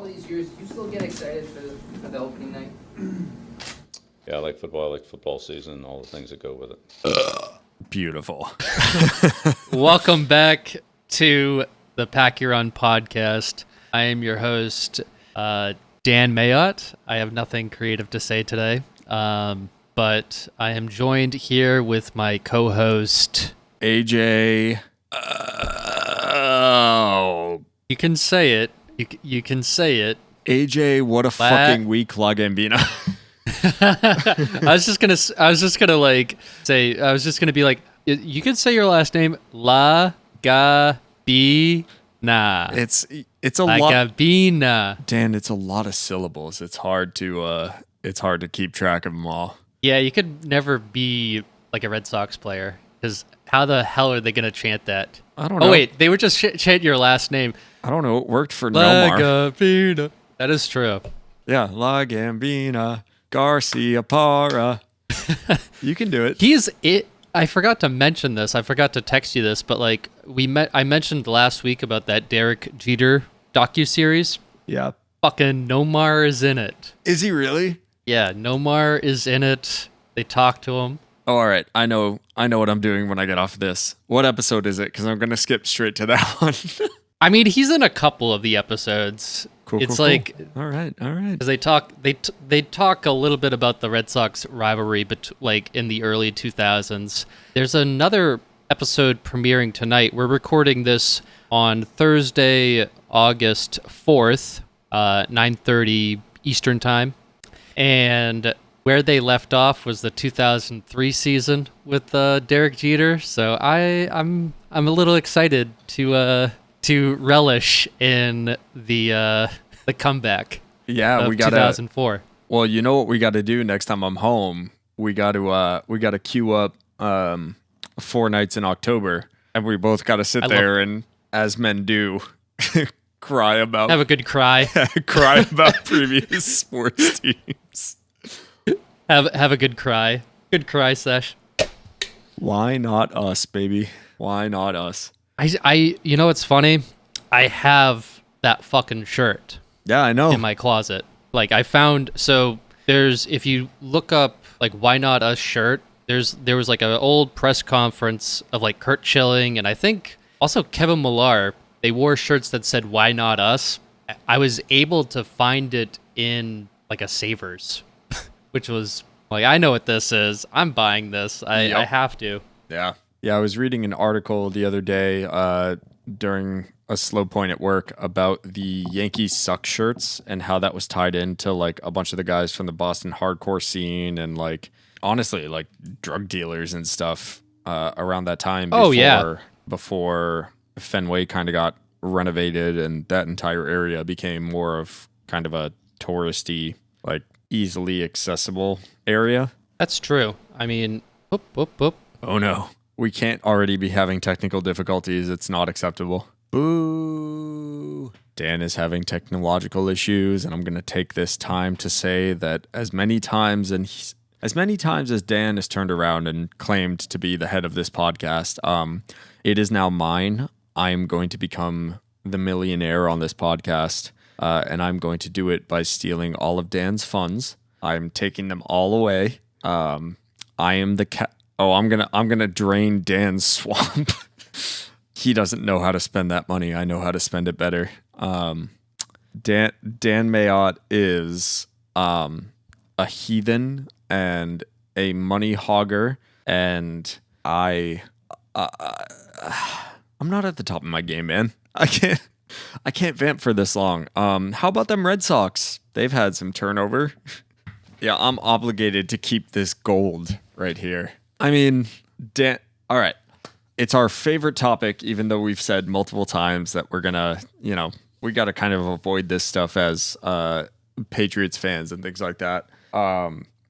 these years, you still get excited for the opening night? Yeah, I like football. I like football season, all the things that go with it. Beautiful. Welcome back to the Packie Run podcast. I am your host, Dan Mayotte. I have nothing creative to say today, but I am joined here with my co-host, AJ. You can say it. You can say it. AJ, what a fucking week, La Gambina. I was just gonna be like, you can say your last name, La Gabina. It's a La lot. Gabina. Dan, it's a lot of syllables. It's hard to keep track of them all. Yeah, you could never be like a Red Sox player, because how the hell are they gonna chant that? I don't know. Oh wait, they would just chant your last name. I don't know. It worked for La Nomar. Gabina. That is true. Yeah, La Gambina, Garcia Parra. You can do it. I forgot to mention this. I forgot to text you this, but like I mentioned last week about that Derek Jeter docuseries. Yeah. Fucking Nomar is in it. Is he really? Yeah, Nomar is in it. They talk to him. Oh, all right. I know what I'm doing when I get off of this. What episode is it? Because I'm gonna skip straight to that one. I mean, he's in a couple of the episodes. Cool. It's cool, like cool. All right. because they talk a little bit about the Red Sox rivalry, but like in the early 2000s. There's another episode premiering tonight. We're recording this on Thursday, August 4th, 9:30 Eastern time, and where they left off was the 2003 season with Derek Jeter. So I'm a little excited to relish in the comeback. Yeah, of we got 2004. Well, you know what we got to do next time I'm home? We got to queue up 4 nights in October, and we both got to sit there and, as men do, cry about Have a good cry. cry about previous sports teams. Have a good cry. Good cry sesh. Why not us, baby? Why not us? I you know what's funny? I have that fucking shirt Yeah, I know. in my closet. Like I found, so there's, if you look up like Why Not Us shirt, there was like an old press conference of like Kurt Schilling and I think also Kevin Millar. They wore shirts that said Why Not Us. I was able to find it in like a Savers, which was like, I know what this is. I'm buying this. I have to. Yeah. Yeah, I was reading an article the other day during a slow point at work about the Yankees suck shirts and how that was tied into like a bunch of the guys from the Boston hardcore scene and like honestly like drug dealers and stuff around that time before Fenway kind of got renovated and that entire area became more of kind of a touristy, like easily accessible area. That's true. I mean, whoop, whoop, whoop. Oh no. We can't already be having technical difficulties. It's not acceptable. Boo. Dan is having technological issues, and I'm going to take this time to say that as many times as Dan has turned around and claimed to be the head of this podcast, it is now mine. I'm going to become the millionaire on this podcast, and I'm going to do it by stealing all of Dan's funds. I'm taking them all away. I am the cat. Oh, I'm gonna drain Dan's swamp. He doesn't know how to spend that money. I know how to spend it better. Dan Mayotte is a heathen and a money hogger, and I'm not at the top of my game, man. I can't vamp for this long. How about them Red Sox? They've had some turnover. Yeah, I'm obligated to keep this gold right here. I mean, Dan, all right. It's our favorite topic, even though we've said multiple times that we're gonna, we got to kind of avoid this stuff as Patriots fans and things like that.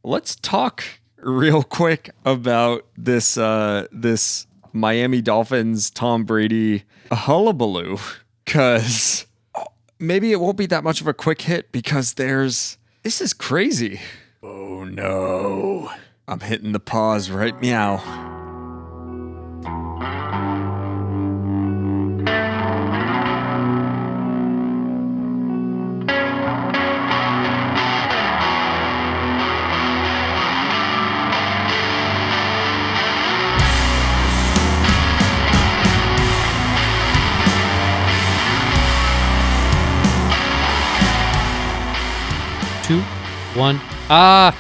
Let's talk real quick about this Miami Dolphins Tom Brady hullabaloo, because maybe it won't be that much of a quick hit because this is crazy. Oh no. I'm hitting the pause right meow. 2, 1. Ah!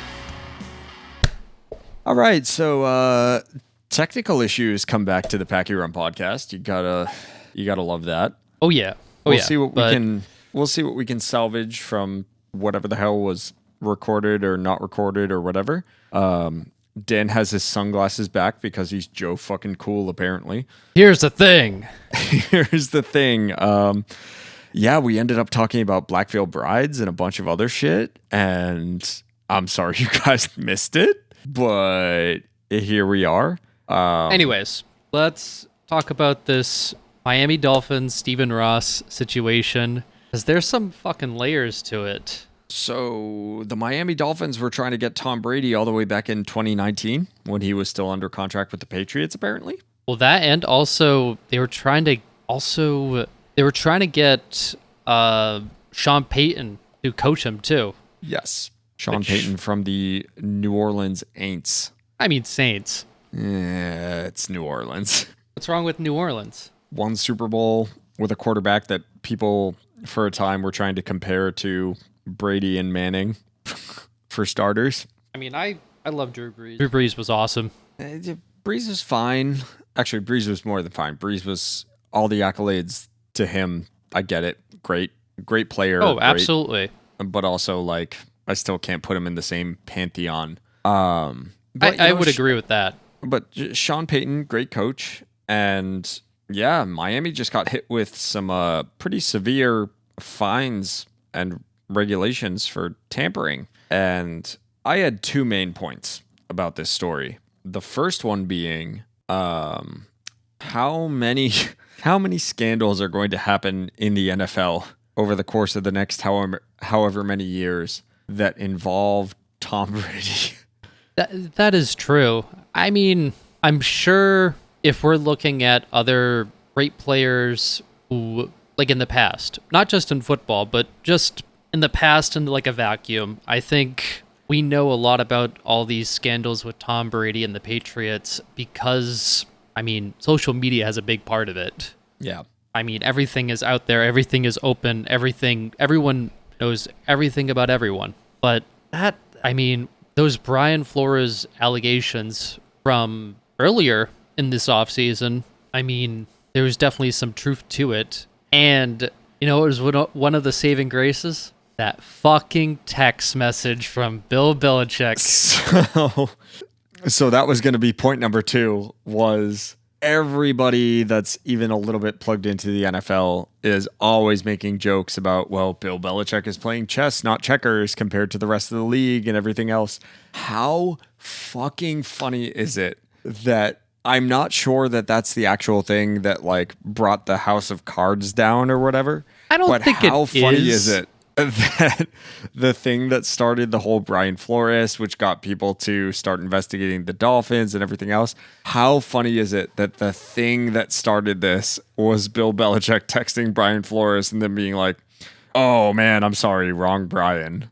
All right, so technical issues come back to the Packie Run podcast. You gotta love that. Oh, yeah. We'll see what we can salvage from whatever the hell was recorded or not recorded or whatever. Dan has his sunglasses back because he's Joe fucking cool, apparently. Here's the thing. Here's the thing. Yeah, we ended up talking about Black Veil Brides and a bunch of other shit, and I'm sorry you guys missed it, but here we are. Anyways, let's talk about this Miami Dolphins Stephen Ross situation, because there's some fucking layers to it. So the Miami Dolphins were trying to get Tom Brady all the way back in 2019 when he was still under contract with the Patriots, apparently. Well, that, and also they were trying to get Sean Payton to coach him too. Yes, Sean Payton from the New Orleans Saints. I mean Saints. Yeah, it's New Orleans. What's wrong with New Orleans? Won Super Bowl with a quarterback that people for a time were trying to compare to Brady and Manning for starters. I mean, I love Drew Brees. Drew Brees was awesome. Brees was fine. Actually, Brees was more than fine. Brees was all the accolades to him. I get it. Great player. Oh, absolutely. But also, like, I still can't put him in the same pantheon. I would agree with that. But Sean Payton, great coach. And yeah, Miami just got hit with some pretty severe fines and regulations for tampering. And I had two main points about this story. The first one being how many scandals are going to happen in the NFL over the course of the next however many years that involve Tom Brady. That is true. I mean, I'm sure if we're looking at other great players who, like in the past, not just in football, but just in the past in like a vacuum, I think we know a lot about all these scandals with Tom Brady and the Patriots because, I mean, social media has a big part of it. Yeah. I mean, everything is out there, everything is open, everyone knows everything about everyone. But those Brian Flores allegations from earlier in this offseason, I mean, there was definitely some truth to it. And, you know, it was one of the saving graces? That fucking text message from Bill Belichick. So that was going to be point number 2, was everybody that's even a little bit plugged into the NFL is always making jokes about, well, Bill Belichick is playing chess, not checkers, compared to the rest of the league and everything else. How fucking funny is it that I'm not sure that that's the actual thing that like brought the House of Cards down or whatever. I don't think it is. How funny is it that the thing that started the whole Brian Flores, which got people to start investigating the Dolphins and everything else, how funny is it that the thing that started this was Bill Belichick texting Brian Flores and then being like, oh man, I'm sorry, wrong Brian.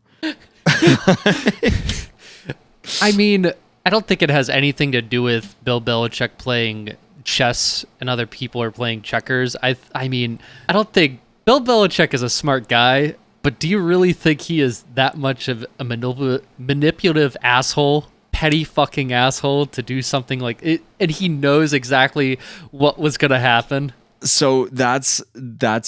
I mean, I don't think it has anything to do with Bill Belichick playing chess and other people are playing checkers. I mean, I don't think Bill Belichick is a smart guy. But do you really think he is that much of a manipulative asshole, petty fucking asshole to do something like it? And he knows exactly what was going to happen. So that's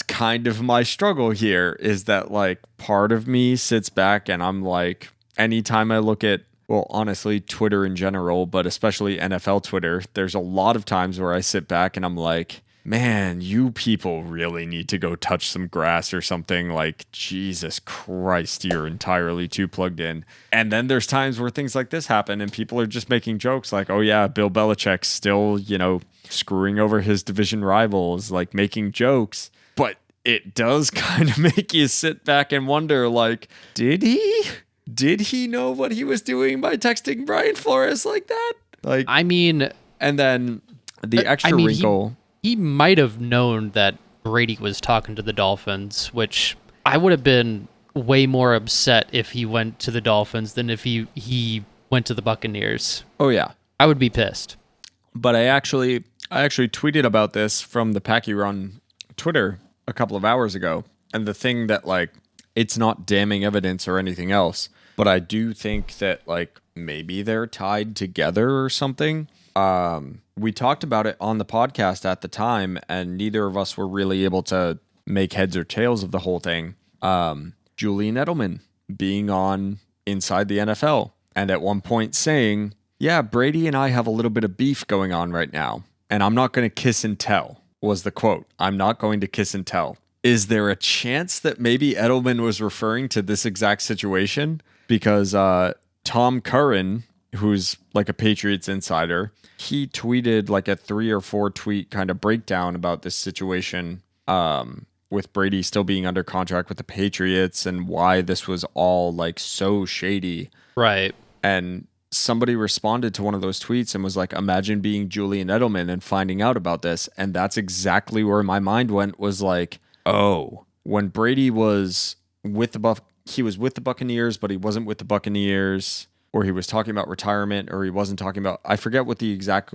kind of my struggle here, is that like part of me sits back and I'm like, anytime I look at, well, honestly, Twitter in general, but especially NFL Twitter, there's a lot of times where I sit back and I'm like, man, you people really need to go touch some grass or something. Like, Jesus Christ, you're entirely too plugged in. And then there's times where things like this happen and people are just making jokes like, oh yeah, Bill Belichick's still, you know, screwing over his division rivals, like making jokes. But it does kind of make you sit back and wonder, like, did he know what he was doing by texting Brian Flores like that? Like, I mean, and then the extra wrinkle. He might have known that Brady was talking to the Dolphins, which I would have been way more upset if he went to the Dolphins than if he went to the Buccaneers. Oh yeah, I would be pissed. But I actually tweeted about this from the Packie Run Twitter a couple of hours ago, and the thing that like it's not damning evidence or anything else. But I do think that like maybe they're tied together or something. We talked about it on the podcast at the time, and neither of us were really able to make heads or tails of the whole thing. Julian Edelman being on Inside the NFL, and at one point saying, yeah, Brady and I have a little bit of beef going on right now, and I'm not going to kiss and tell, was the quote. I'm not going to kiss and tell. Is there a chance that maybe Edelman was referring to this exact situation? Because Tom Curran, who's like a Patriots insider, he tweeted like a 3 or 4 tweet kind of breakdown about this situation with Brady still being under contract with the Patriots and why this was all like so shady. Right. And somebody responded to one of those tweets and was like, imagine being Julian Edelman and finding out about this. And that's exactly where my mind went, was like, oh, when Brady was with the he was with the Buccaneers, but he wasn't with the Buccaneers, or he was talking about retirement, or he wasn't talking about, I forget what the exact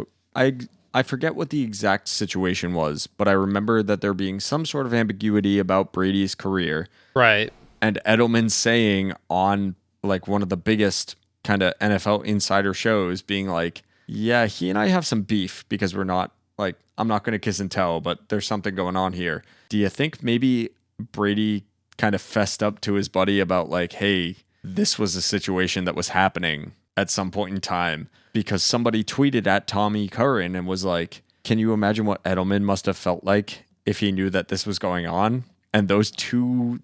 situation was, but I remember that there being some sort of ambiguity about Brady's career. Right. And Edelman saying on like one of the biggest kind of NFL insider shows, being like, yeah, he and I have some beef because we're not like, I'm not going to kiss and tell, but there's something going on here. Do you think maybe Brady kind of fessed up to his buddy about like, hey, this was a situation that was happening at some point in time? Because somebody tweeted at Tommy Curran and was like, can you imagine what Edelman must have felt like if he knew that this was going on? And those two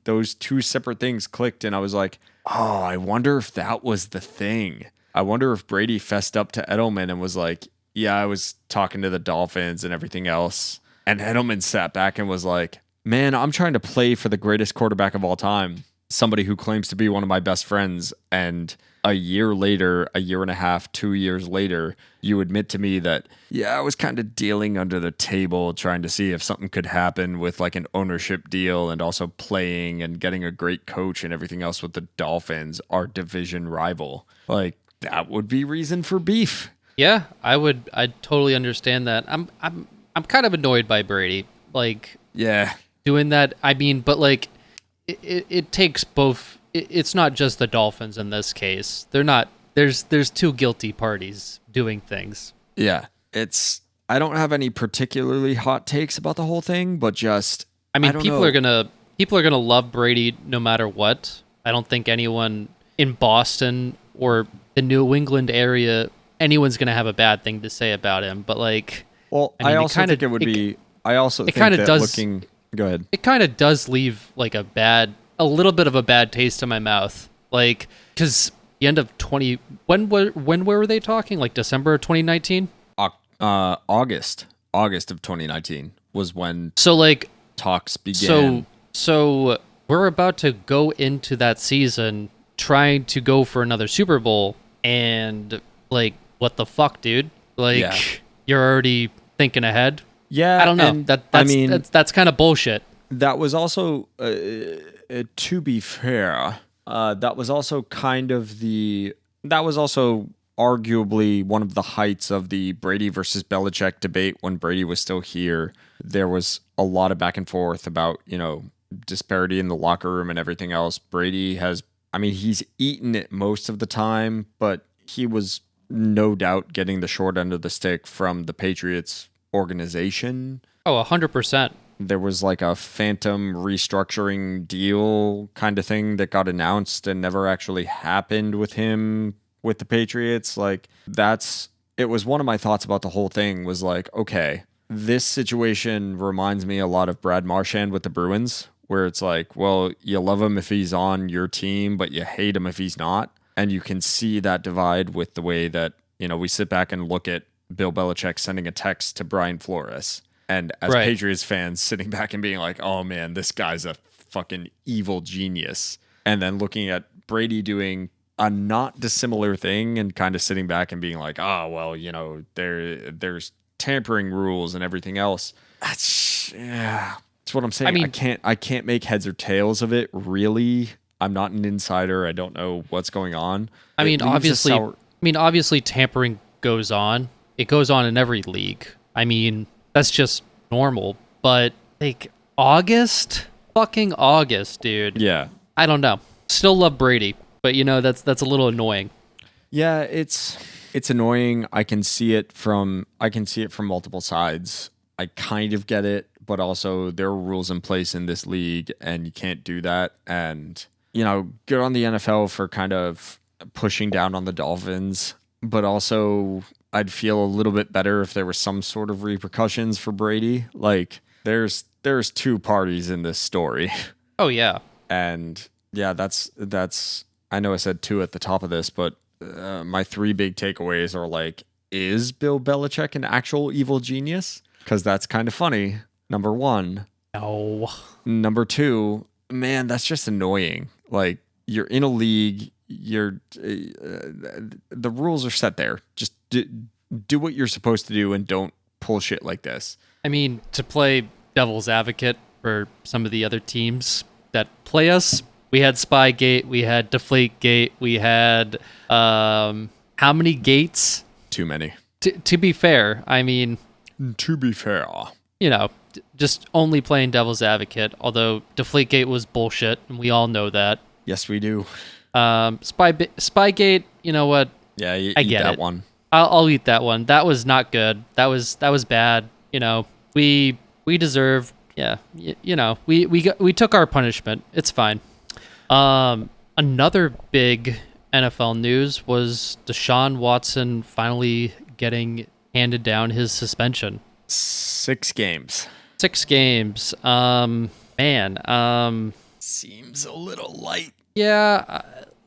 separate things clicked, and I was like, oh, I wonder if that was the thing. I wonder if Brady fessed up to Edelman and was like, yeah, I was talking to the Dolphins and everything else. And Edelman sat back and was like, man, I'm trying to play for the greatest quarterback of all time, somebody who claims to be one of my best friends. And a year later, a year and a half, 2 years later, you admit to me that, yeah, I was kind of dealing under the table, trying to see if something could happen with like an ownership deal and also playing and getting a great coach and everything else with the Dolphins, our division rival. Like, that would be reason for beef. Yeah, I'd totally understand that. I'm kind of annoyed by Brady. Like, yeah, doing that. I mean, but like, it takes both. It's not just the Dolphins in this case. They're not. There's 2 guilty parties doing things. Yeah, I don't have any particularly hot takes about the whole thing, but just, I mean, don't people know. are gonna love Brady no matter what. I don't think anyone in Boston or the New England area, anyone's gonna have a bad thing to say about him. But like, well, I mean, also think it would be. I also think kinda that does- looking. Go ahead. It kind of does leave like a little bit of a bad taste in my mouth. Like, because the end of when were they talking? Like December of 2019? August of 2019 was when So like talks began. So we're about to go into that season trying to go for another Super Bowl, and like, what the fuck, dude? Like, Yeah. You're already thinking ahead. Yeah, I don't know. and That's kind of bullshit. that was also, to be fair, that was also arguably one of the heights of the Brady versus Belichick debate when Brady was still here. There was a lot of back and forth about, disparity in the locker room and everything else. He's eaten it most of the time, but he was no doubt getting the short end of the stick from the Patriots organization. Oh, 100%. There was like a phantom restructuring deal kind of thing that got announced and never actually happened with him with the Patriots. Like, it was one of my thoughts about the whole thing was like, okay, this situation reminds me a lot of Brad Marchand with the Bruins, where it's like, well, you love him if he's on your team, but you hate him if he's not. And you can see that divide with the way that, we sit back and look at Bill Belichick sending a text to Brian Flores. And as Right. Patriots fans sitting back and being like, oh man, this guy's a fucking evil genius. And then looking at Brady doing a not dissimilar thing and kind of sitting back and being like, oh, well, there's tampering rules and everything else. That's what I'm saying. I mean, I can't make heads or tails of it, really. I'm not an insider. I don't know what's going on. I mean, obviously tampering goes on. It goes on in every league. I mean, that's just normal. But like, fucking August, dude. Yeah. I don't know. Still love Brady, but that's a little annoying. Yeah, it's annoying. I can see it from multiple sides. I kind of get it, but also there are rules in place in this league and you can't do that. And good on the NFL for kind of pushing down on the Dolphins, but also I'd feel a little bit better if there was some sort of repercussions for Brady. Like there's two parties in this story. Oh yeah. And yeah, that's I know I said two at the top of this, but my three big takeaways are like, is Bill Belichick an actual evil genius? Because that's kind of funny. Number one. No. Number two, man, that's just annoying. Like, you're in a league, the rules are set there. Just do what you're supposed to do and don't pull shit like this. I mean, to play devil's advocate for some of the other teams that play us, we had Spygate, we had Deflategate, we had how many gates? Too many. To be fair, I mean, to be fair, just only playing devil's advocate. Although Deflategate was bullshit, and we all know that. Yes, we do. Spygate, you know what? Yeah, I eat get that it. one. I'll eat that one. That was not good. That was bad. We deserve. Yeah, we took our punishment. It's fine. Another big NFL news was Deshaun Watson finally getting handed down his suspension. 6 games. 6 games. Man. Seems a little light. Yeah.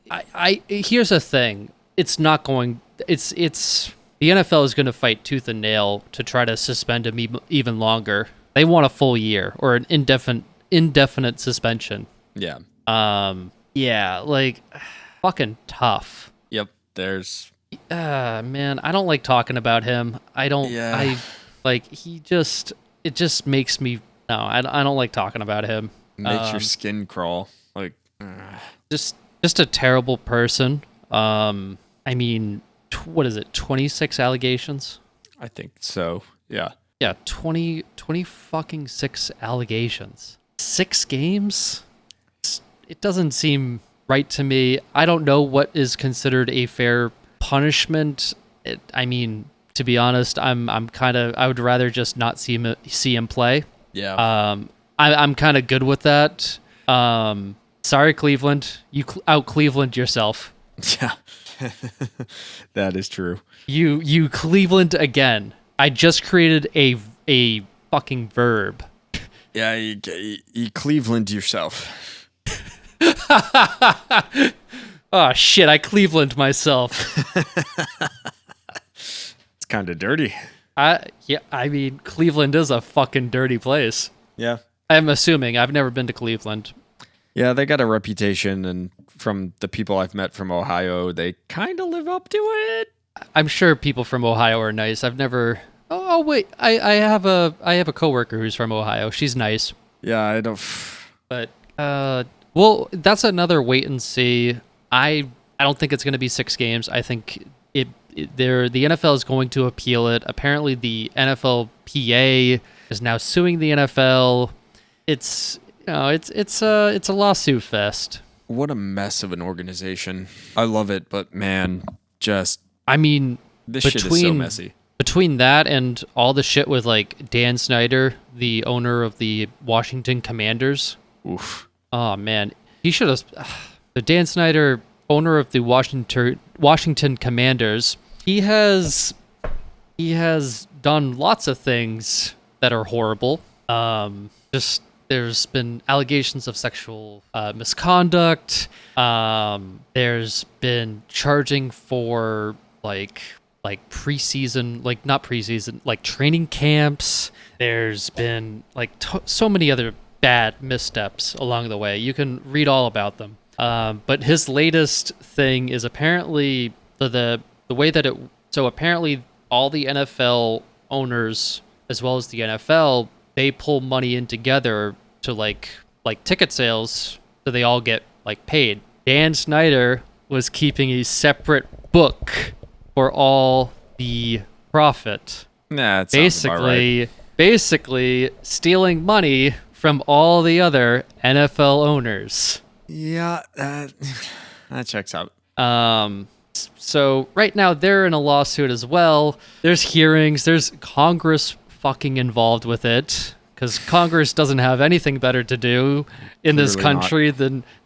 I here's the thing. It's not going. It's the NFL is going to fight tooth and nail to try to suspend him even longer. They want a full year or an indefinite suspension. Yeah. Yeah, like fucking tough. Yep. There's. Man, I don't like talking about him. I don't. Yeah. It just makes me. No, I don't like talking about him. Makes your skin crawl. Like. Just a terrible person. I mean, what is it? 26 allegations. I think so. Yeah. Yeah, 20 fucking 6 allegations. 6 games? It doesn't seem right to me. I don't know what is considered a fair punishment. I mean, to be honest, I would rather just not see him play. Yeah. I'm kind of good with that. Sorry, Cleveland. You out Cleveland yourself. Yeah. That is true. You Cleveland again. I just created a fucking verb. Yeah, you Cleveland yourself. Oh shit, I Cleveland myself. It's kind of dirty. I mean, Cleveland is a fucking dirty place. Yeah. I'm assuming. I've never been to Cleveland. Yeah, they got a reputation, and from the people I've met from Ohio, they kind of live up to it. I'm sure people from Ohio are nice. I've never. Oh wait, I have a coworker who's from Ohio. She's nice. Yeah, I don't. But well, that's another wait and see. I don't think it's going to be 6 games. I think the NFL is going to appeal it. Apparently, the NFLPA is now suing the NFL. It's a lawsuit fest. What a mess of an organization. I love it, but man, I mean, this shit is so messy. Between that and all the shit with like Dan Snyder, the owner of the Washington Commanders. Oof. Oh man, he should have. The Dan Snyder, owner of the Washington Commanders, he has done lots of things that are horrible. There's been allegations of sexual misconduct. There's been charging for like preseason, like not preseason, like training camps. There's been like so many other bad missteps along the way. You can read all about them. But his latest thing is apparently the way that it. So apparently all the NFL owners as well as the NFL, they pull money in together to like ticket sales, so they all get like paid. Dan Snyder was keeping a separate book for all the profit. Nah, it sounds about right. Basically stealing money from all the other NFL owners. Yeah, that checks out. So right now they're in a lawsuit as well. There's hearings. There's Congress fucking involved with it because Congress doesn't have anything better to do in this Clearly not. country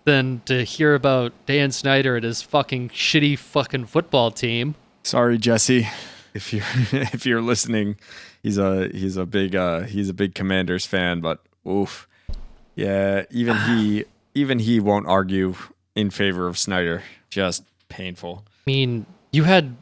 than to hear about Dan Snyder and his fucking shitty fucking football team. Sorry, Jesse, if you're if you're listening. He's a big Commanders fan, but oof, yeah. Even he won't argue in favor of Snyder. Just painful. I mean, you had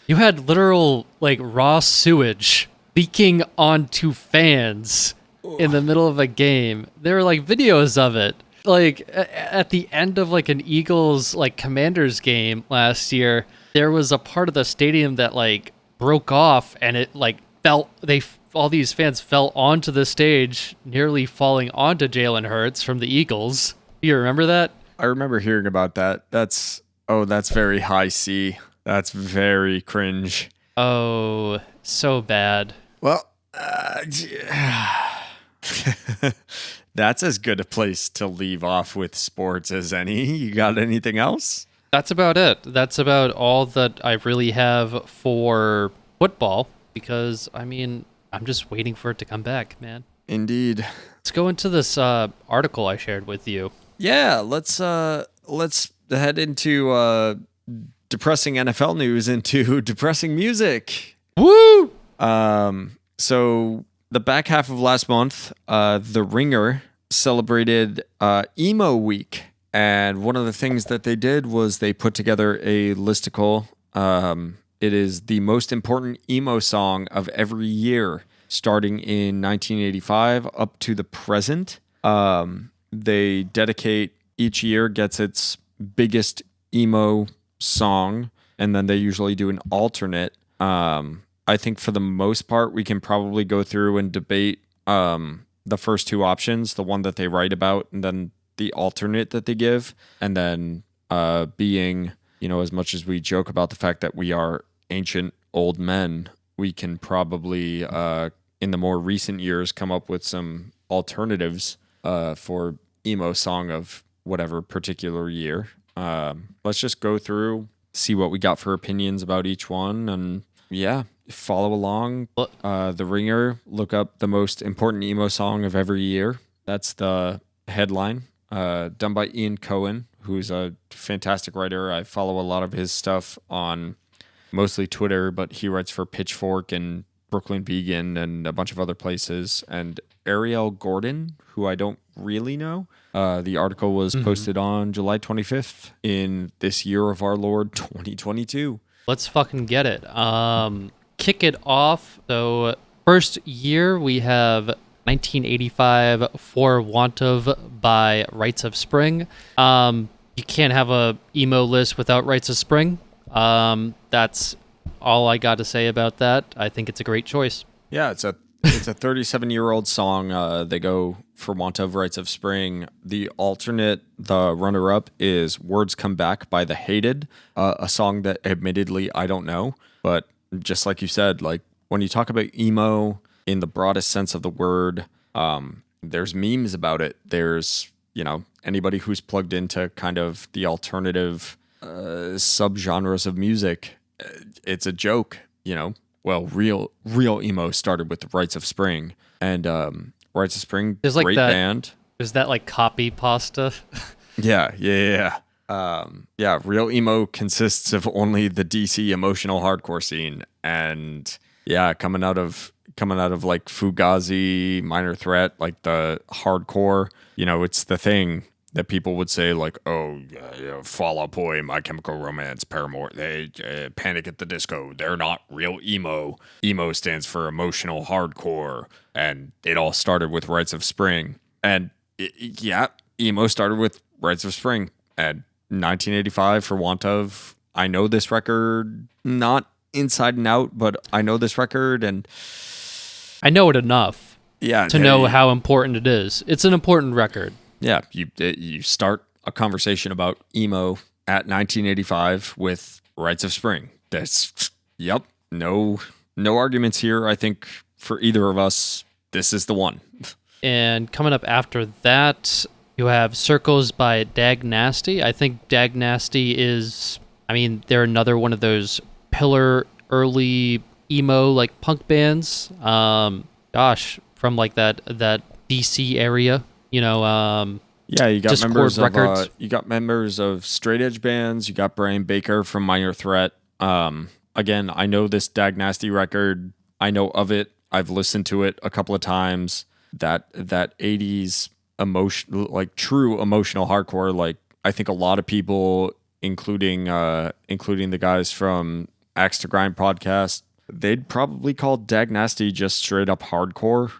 literal like raw sewage leaking onto fans in the middle of a game. There were like videos of it. Like at the end of like an Eagles like Commanders game last year, there was a part of the stadium that like broke off and it like fell. All these fans fell onto the stage, nearly falling onto Jalen Hurts from the Eagles. Do you remember that? I remember hearing about that. That's very high C. That's very cringe. Oh, so bad. Well, that's as good a place to leave off with sports as any. You got anything else? That's about it. That's about all that I really have for football because, I mean, I'm just waiting for it to come back, man. Indeed. Let's go into this article I shared with you. Yeah, let's head into depressing NFL news into depressing music. Woo! So the back half of last month, The Ringer celebrated Emo Week. And one of the things that they did was they put together a listicle. It is the most important emo song of every year, starting in 1985 up to the present. They dedicate each year gets its biggest emo song, and then they usually do an alternate. I think for the most part, we can probably go through and debate the first two options, the one that they write about, and then the alternate that they give. And then being, as much as we joke about the fact that we are ancient old men, we can probably, in the more recent years, come up with some alternatives for emo song of whatever particular year. Let's just go through, see what we got for opinions about each one, and yeah, follow along. The Ringer, look up the most important emo song of every year. That's the headline. Done by Ian Cohen, who's a fantastic writer. I follow a lot of his stuff on mostly Twitter, but he writes for Pitchfork and Brooklyn Vegan and a bunch of other places. And Ariel Gordon, who I don't really know. The article was posted on July 25th in this year of our Lord 2022. Let's fucking get it. Kick it off. So first year we have 1985 For Want Of by Rites of Spring. You can't have a emo list without Rites of Spring. That's all I got to say about that. I think it's a great choice. Yeah, it's a 37-year-old song. They go For Want Of Rites of Spring. The alternate, the runner-up, is Words Come Back by The Hated, a song that admittedly I don't know, but just like you said, like when you talk about emo in the broadest sense of the word, there's memes about it. There's, anybody who's plugged into kind of the alternative subgenres of music, it's a joke, Well, real emo started with the Rites of Spring, and Rites of Spring, There's like great that, band. Is that like copy pasta? Yeah. Real emo consists of only the DC emotional hardcore scene, and yeah, coming out of like Fugazi, Minor Threat, like the hardcore, it's the thing that people would say like, oh, Fall Out Boy, My Chemical Romance, Paramore, they Panic at the Disco, they're not real emo. Emo stands for emotional hardcore, and it all started with Rites of Spring. And emo started with Rites of Spring. And 1985 For Want Of, I know this record, not inside and out, but I know this record, and I know it enough to know how important it is. It's an important record. Yeah, you start a conversation about emo at 1985 with Rites of Spring. That's, no arguments here. I think for either of us, this is the one. And coming up after that, You have Circles by Dag Nasty. I think Dag Nasty is, I mean, they're another one of those pillar early emo like punk bands. From like that DC area, Yeah, you got Discord Records. you got members of straight edge bands. You got Brian Baker from Minor Threat. Again, I know this Dag Nasty record. I know of it. I've listened to it a couple of times. That 80s emotion, like true emotional hardcore. Like I think a lot of people, including the guys from Axe to Grind podcast, they'd probably call Dag Nasty just straight up hardcore.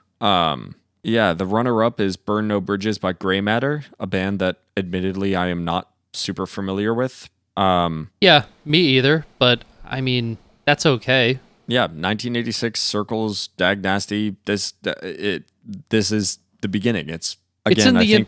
Yeah, the runner-up is Burn No Bridges by Grey Matter, a band that admittedly I am not super familiar with. Yeah, me either, but I mean, that's okay. Yeah, 1986 Circles, Dag Nasty. This is the beginning. It's again,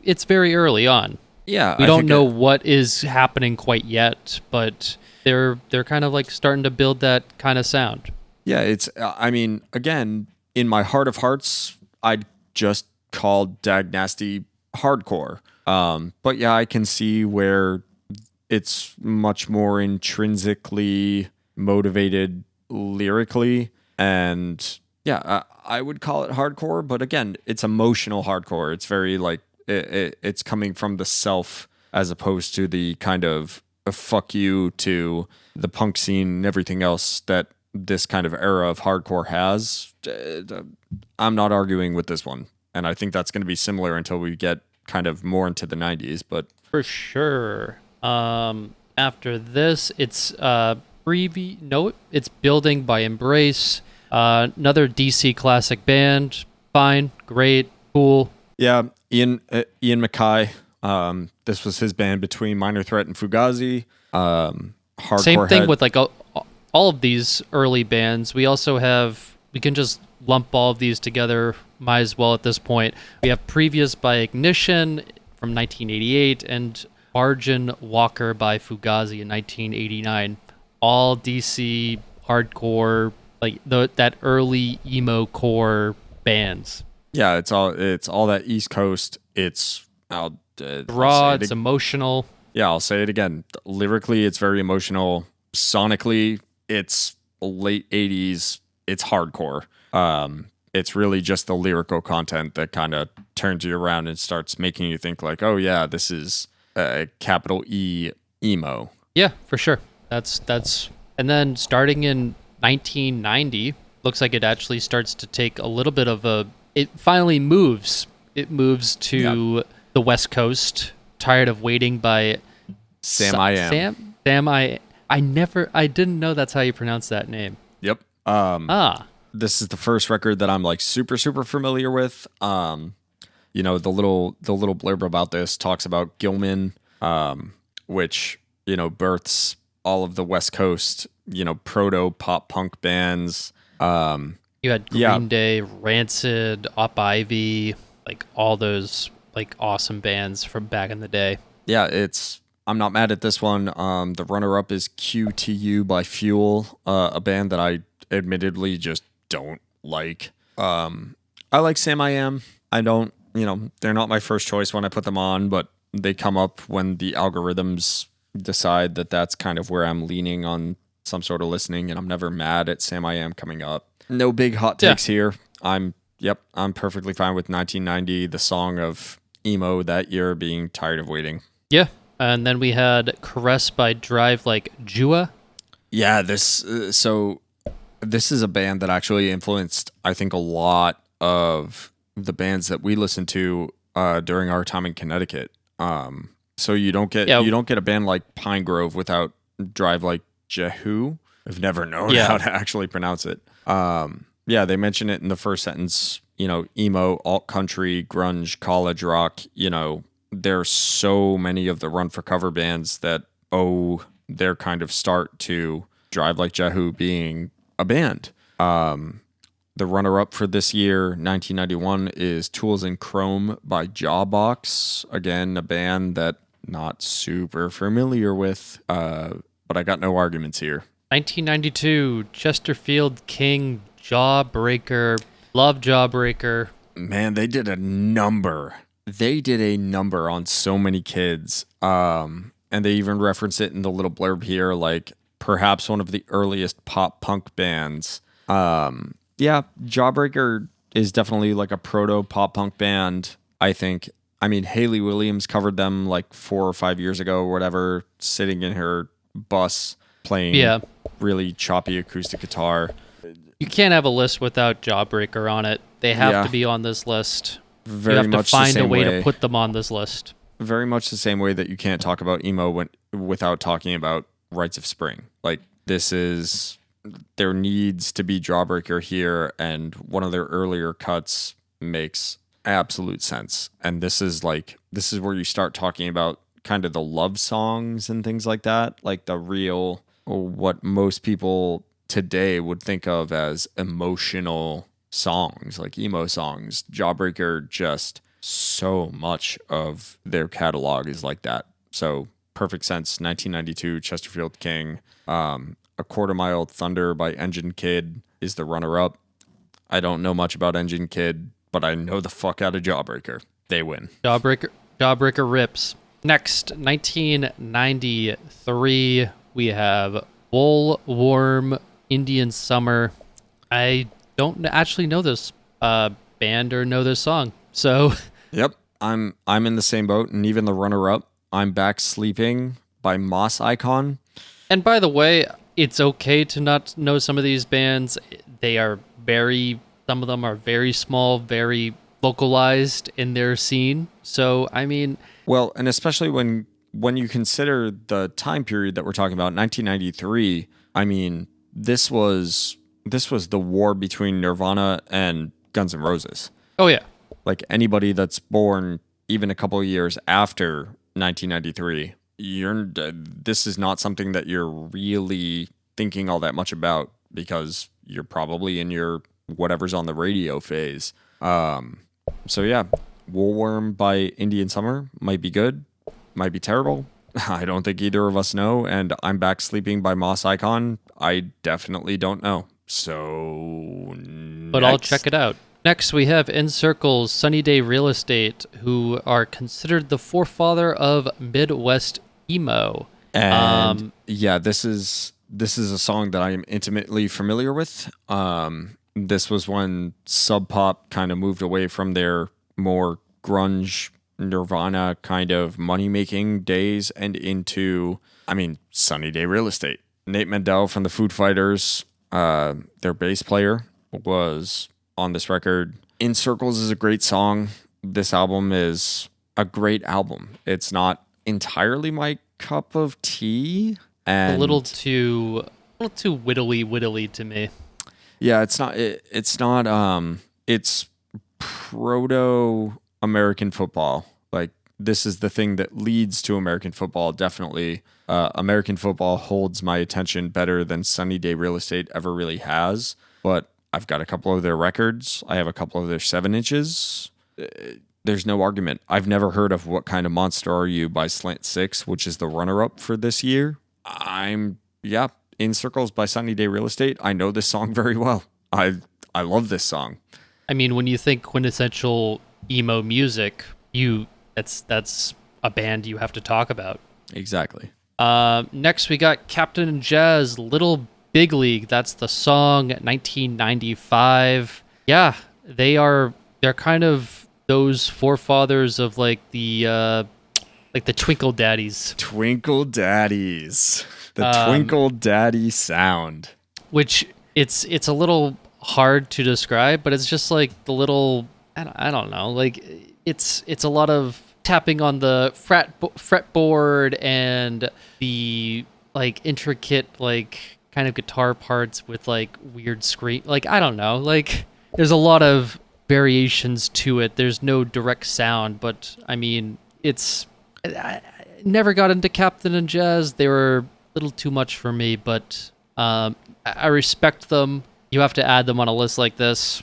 it's very early on. Yeah, we don't know what is happening quite yet, but they're kind of like starting to build that kind of sound. Yeah, it's. I mean, again, in my heart of hearts, I'd just call Dag Nasty hardcore. But yeah, I can see where it's much more intrinsically motivated lyrically, and yeah, I would call it hardcore. But again, it's emotional hardcore. It's very like it's coming from the self as opposed to the kind of a fuck you to the punk scene and everything else that this kind of era of hardcore has. I'm not arguing with this one, and I think that's going to be similar until we get kind of more into the 90s. But for sure, after this, it's it's Building by Embrace, another DC classic band. Fine, great, cool. Yeah, Ian MacKaye. This was his band between Minor Threat and Fugazi. Hardcore Same thing with like all of these early bands. We can just lump all of these together, might as well at this point. We have Previous by Ignition from 1988 and Arjun Walker by Fugazi in 1989. All DC hardcore, like that early emo core bands. Yeah, it's all that East Coast. It's raw, it's emotional. Yeah, I'll say it again. Lyrically, it's very emotional. Sonically, it's late 80s. It's hardcore. It's really just the lyrical content that kind of turns you around and starts making you think like, oh yeah, this is capital E emo. Yeah, for sure. That's and then starting in 1990, looks like it actually starts to take a little bit of it finally moves. It moves to the West Coast. Tired of Waiting by Sam I Am. Sam I didn't know that's how you pronounce that name. Yep. This is the first record that I'm like super familiar with. The little blurb about this talks about Gilman, which births all of the West Coast proto pop punk bands. You had Green Day, Rancid, Op Ivy, like all those like awesome bands from back in the day. Yeah, I'm not mad at this one. The runner-up is QTU by Fuel, a band that I admittedly just don't like. I like Sam I Am. I don't, they're not my first choice when I put them on, but they come up when the algorithms decide that that's kind of where I'm leaning on some sort of listening, and I'm never mad at Sam I Am coming up. No big hot takes here. I'm perfectly fine with 1990, the song of emo that year, being Tired of Waiting. Yeah. And then we had Caress by Drive Like Jua. Yeah, this is a band that actually influenced, I think, a lot of the bands that we listened to during our time in Connecticut. So you don't get a band like Pine Grove without Drive Like Jehu. I've never known how to actually pronounce it. They mention it in the first sentence. Emo, alt country, grunge, college rock. There's so many of the Run for Cover bands that owe their kind of start to Drive Like Jehu being a band. The runner-up for this year, 1991, is Tools and Chrome by Jawbox. Again, a band that not super familiar with, but I got no arguments here. 1992, Chesterfield King, Jawbreaker. Love Jawbreaker. Man, they did a number they did a number on so many kids. And they even reference it in the little blurb here, like perhaps one of the earliest pop punk bands. Yeah, Jawbreaker is definitely like a proto pop punk band, I think. I mean, Hayley Williams covered them like 4 or 5 years ago or whatever, sitting in her bus playing really choppy acoustic guitar. You can't have a list without Jawbreaker on it. They have to be on this list. Very you have much to find the same a way way to put them on this list. Very much the same way that you can't talk about emo without talking about Rites of Spring. Like, there needs to be Jawbreaker here, and one of their earlier cuts makes absolute sense. And this is where you start talking about kind of the love songs and things like that, like the real, what most people today would think of as emotional songs, like emo songs. Jawbreaker, just so much of their catalog is like that. So perfect sense. 1992 Chesterfield King. A Quarter Mile Thunder by Engine Kid is the runner-up. I don't know much about Engine Kid, but I know the fuck out of Jawbreaker. They win. Jawbreaker rips. Next, 1993, we have Woolworm Indian Summer. I don't actually know this band or know this song, so... Yep, I'm in the same boat, and even the runner-up, I'm Back Sleeping by Moss Icon. And by the way, it's okay to not know some of these bands. They are some of them are very small, very localized in their scene. So, I mean... Well, and especially when you consider the time period that we're talking about, 1993, I mean, this was the war between Nirvana and Guns N' Roses. Oh, yeah. Like, anybody that's born even a couple of years after 1993, this is not something that you're really thinking all that much about, because you're probably in your whatever's on the radio phase. So yeah, Woolworm by Indian Summer might be good, might be terrible. I don't think either of us know. And I'm Back Sleeping by Moss Icon, I definitely don't know. So but I'll check it out. Next, we have In Circles, Sunny Day Real Estate, who are considered the forefather of Midwest emo. And yeah, this is a song that I am intimately familiar with. This was when Sub Pop kind of moved away from their more grunge Nirvana kind of money-making days and into, Sunny Day Real Estate. Nate Mendel from the Foo Fighters, their bass player, was on this record. In Circles is a great song. This album is a great album. It's not entirely my cup of tea, and a little too wittily to me. Yeah, it's not. It's proto American football. Like, this is the thing that leads to American football. Definitely, American football holds my attention better than Sunny Day Real Estate ever really has. But I've got a couple of their records. I have a couple of their 7-inches. There's no argument. I've never heard of What Kind of Monster Are You by Slant Six, which is the runner-up for this year. In Circles by Sunny Day Real Estate. I know this song very well. I love this song. I mean, when you think quintessential emo music, that's a band you have to talk about. Exactly. Next, we got Captain and Jazz, Little Big League. That's the song, 1995. Yeah, they're kind of those forefathers of like the Twinkle Daddies. Twinkle Daddies. The Twinkle Daddy sound. Which it's a little hard to describe, but it's just like the little, I don't know, like it's a lot of tapping on the fretboard and the like intricate like kind of guitar parts with like weird scream. Like, I don't know, like there's a lot of variations to it. There's no direct sound, but I mean, I never got into Captain and Jazz. They were a little too much for me, but I respect them. You have to add them on a list like this.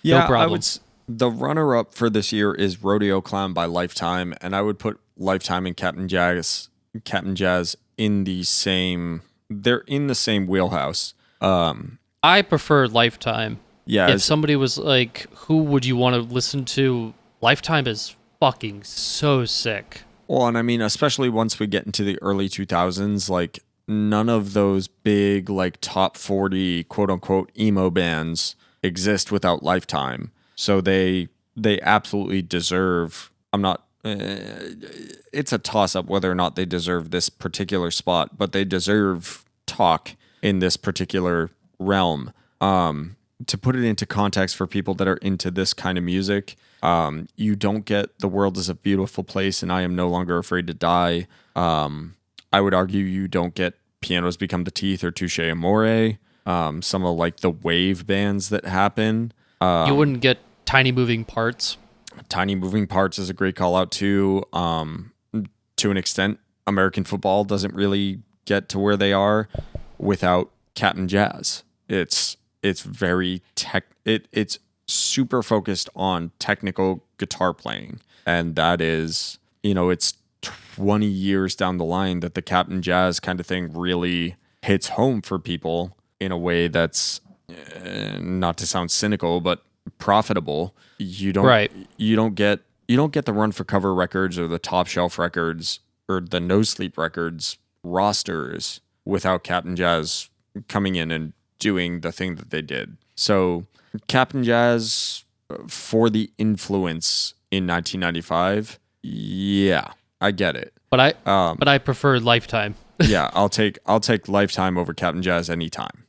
Yeah, no problem. The runner-up for this year is Rodeo Clown by Lifetime, and I would put Lifetime and Captain Jazz in the same. They're in the same wheelhouse. I prefer Lifetime. Yeah. If somebody was like, who would you want to listen to? Lifetime is fucking so sick. Well, and I mean, especially once we get into the early 2000s, like none of those big like top 40 quote unquote emo bands exist without Lifetime. So they absolutely deserve. I'm not. It's a toss up whether or not they deserve this particular spot, but they deserve talk in this particular realm. To put it into context for people that are into this kind of music, you don't get The World is a Beautiful Place and I Am No Longer Afraid to Die. I would argue you don't get Pianos Become the Teeth or Touche Amore. Some of like the wave bands that happen. You wouldn't get Tiny Moving Parts. Tiny Moving Parts is a great call out too. To an extent, American football doesn't really get to where they are without Captain Jazz. It's very it's super focused on technical guitar playing, and that is, it's 20 years down the line that the Captain Jazz kind of thing really hits home for people in a way that's not to sound cynical, but profitable. You don't get the Run for Cover records or the Top Shelf records or the No Sleep records rosters without Captain Jazz coming in and doing the thing that they did. So Captain Jazz, for the influence in 1995, yeah, I get it. But I prefer Lifetime. Yeah, I'll take Lifetime over Captain Jazz anytime.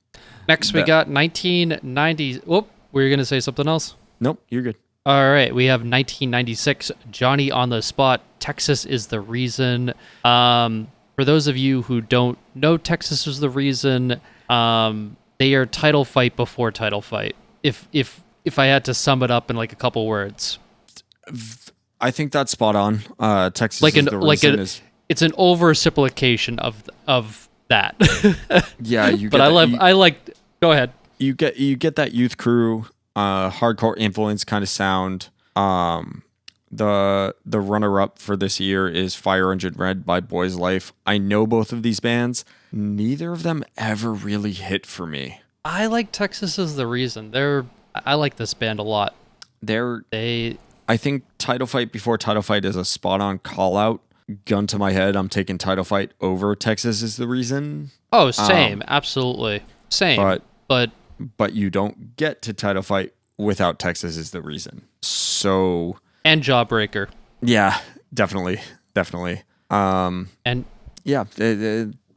Next, we got 1990. Whoop, were you going to say something else? Nope, you're good. All right, we have 1996, Johnny on the Spot, Texas is the Reason. For those of you who don't know Texas is the Reason, they are title fight before title fight. If I had to sum it up in like a couple words. I think that's spot on. Texas like is the Reason is... It's an oversimplification of that. Yeah, you get but I like go ahead. You get that youth crew hardcore influence kind of sound. The runner-up for this year is Fire Engine Red by Boys Life. I know both of these bands. Neither of them ever really hit for me. I like Texas is the Reason. I like this band a lot. I think Title Fight before Title Fight is a spot-on call-out. Gun to my head, I'm taking Title Fight over Texas is the Reason. Oh, same. Absolutely. Same. But you don't get to Title Fight without Texas is the Reason. So... And Jawbreaker. Yeah, definitely. And yeah,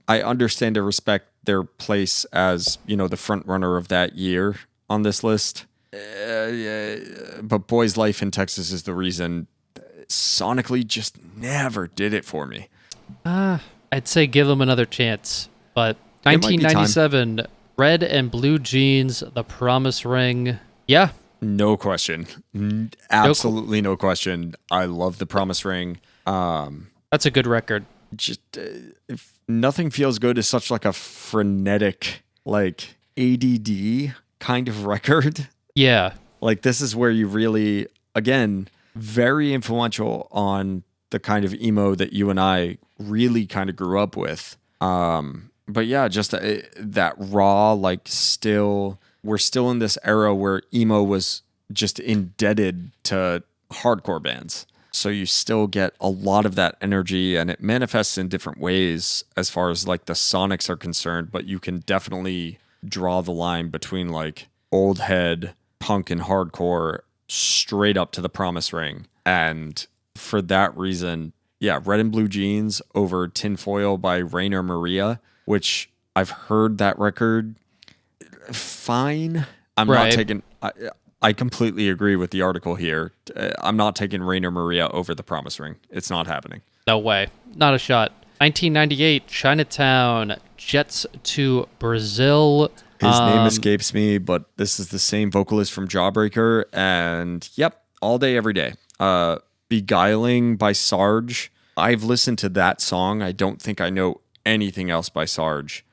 I understand and respect their place as, the front runner of that year on this list. But Boys Life in Texas is the Reason. Sonically just never did it for me. I'd say give them another chance. But 1997, Red and Blue Jeans, The Promise Ring. Yeah. No question. Absolutely no question. I love The Promise Ring. That's a good record. Just if Nothing Feels Good is such like a frenetic, like ADD kind of record. Yeah. Like this is where you really, again, very influential on the kind of emo that you and I really kind of grew up with. But yeah, just that raw, like we're still in this era where emo was just indebted to hardcore bands. So you still get a lot of that energy, and it manifests in different ways as far as like the sonics are concerned, but you can definitely draw the line between like old head punk and hardcore straight up to The Promise Ring. And for that reason, yeah, Red and Blue Jeans over Tinfoil by Rainer Maria, which I've heard that record. Fine. I'm not taking... I completely agree with the article here. I'm not taking Rainer Maria over The Promise Ring. It's not happening. No way. Not a shot. 1998, Chinatown, Jets to Brazil. His name escapes me, but this is the same vocalist from Jawbreaker. And yep, all day, every day. Beguiling by Sarge. I've listened to that song. I don't think I know anything else by Sarge.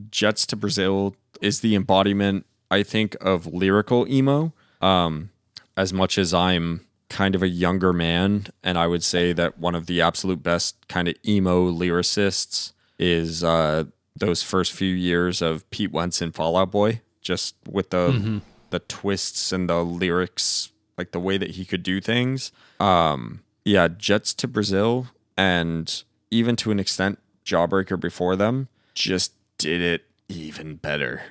Jets to Brazil is the embodiment, I think, of lyrical emo. As much as I'm kind of a younger man, and I would say that one of the absolute best kind of emo lyricists is those first few years of Pete Wentz and Fall Out Boy, just with the twists and the lyrics, like the way that he could do things. Yeah, Jets to Brazil, and even to an extent, Jawbreaker before them just did it even better.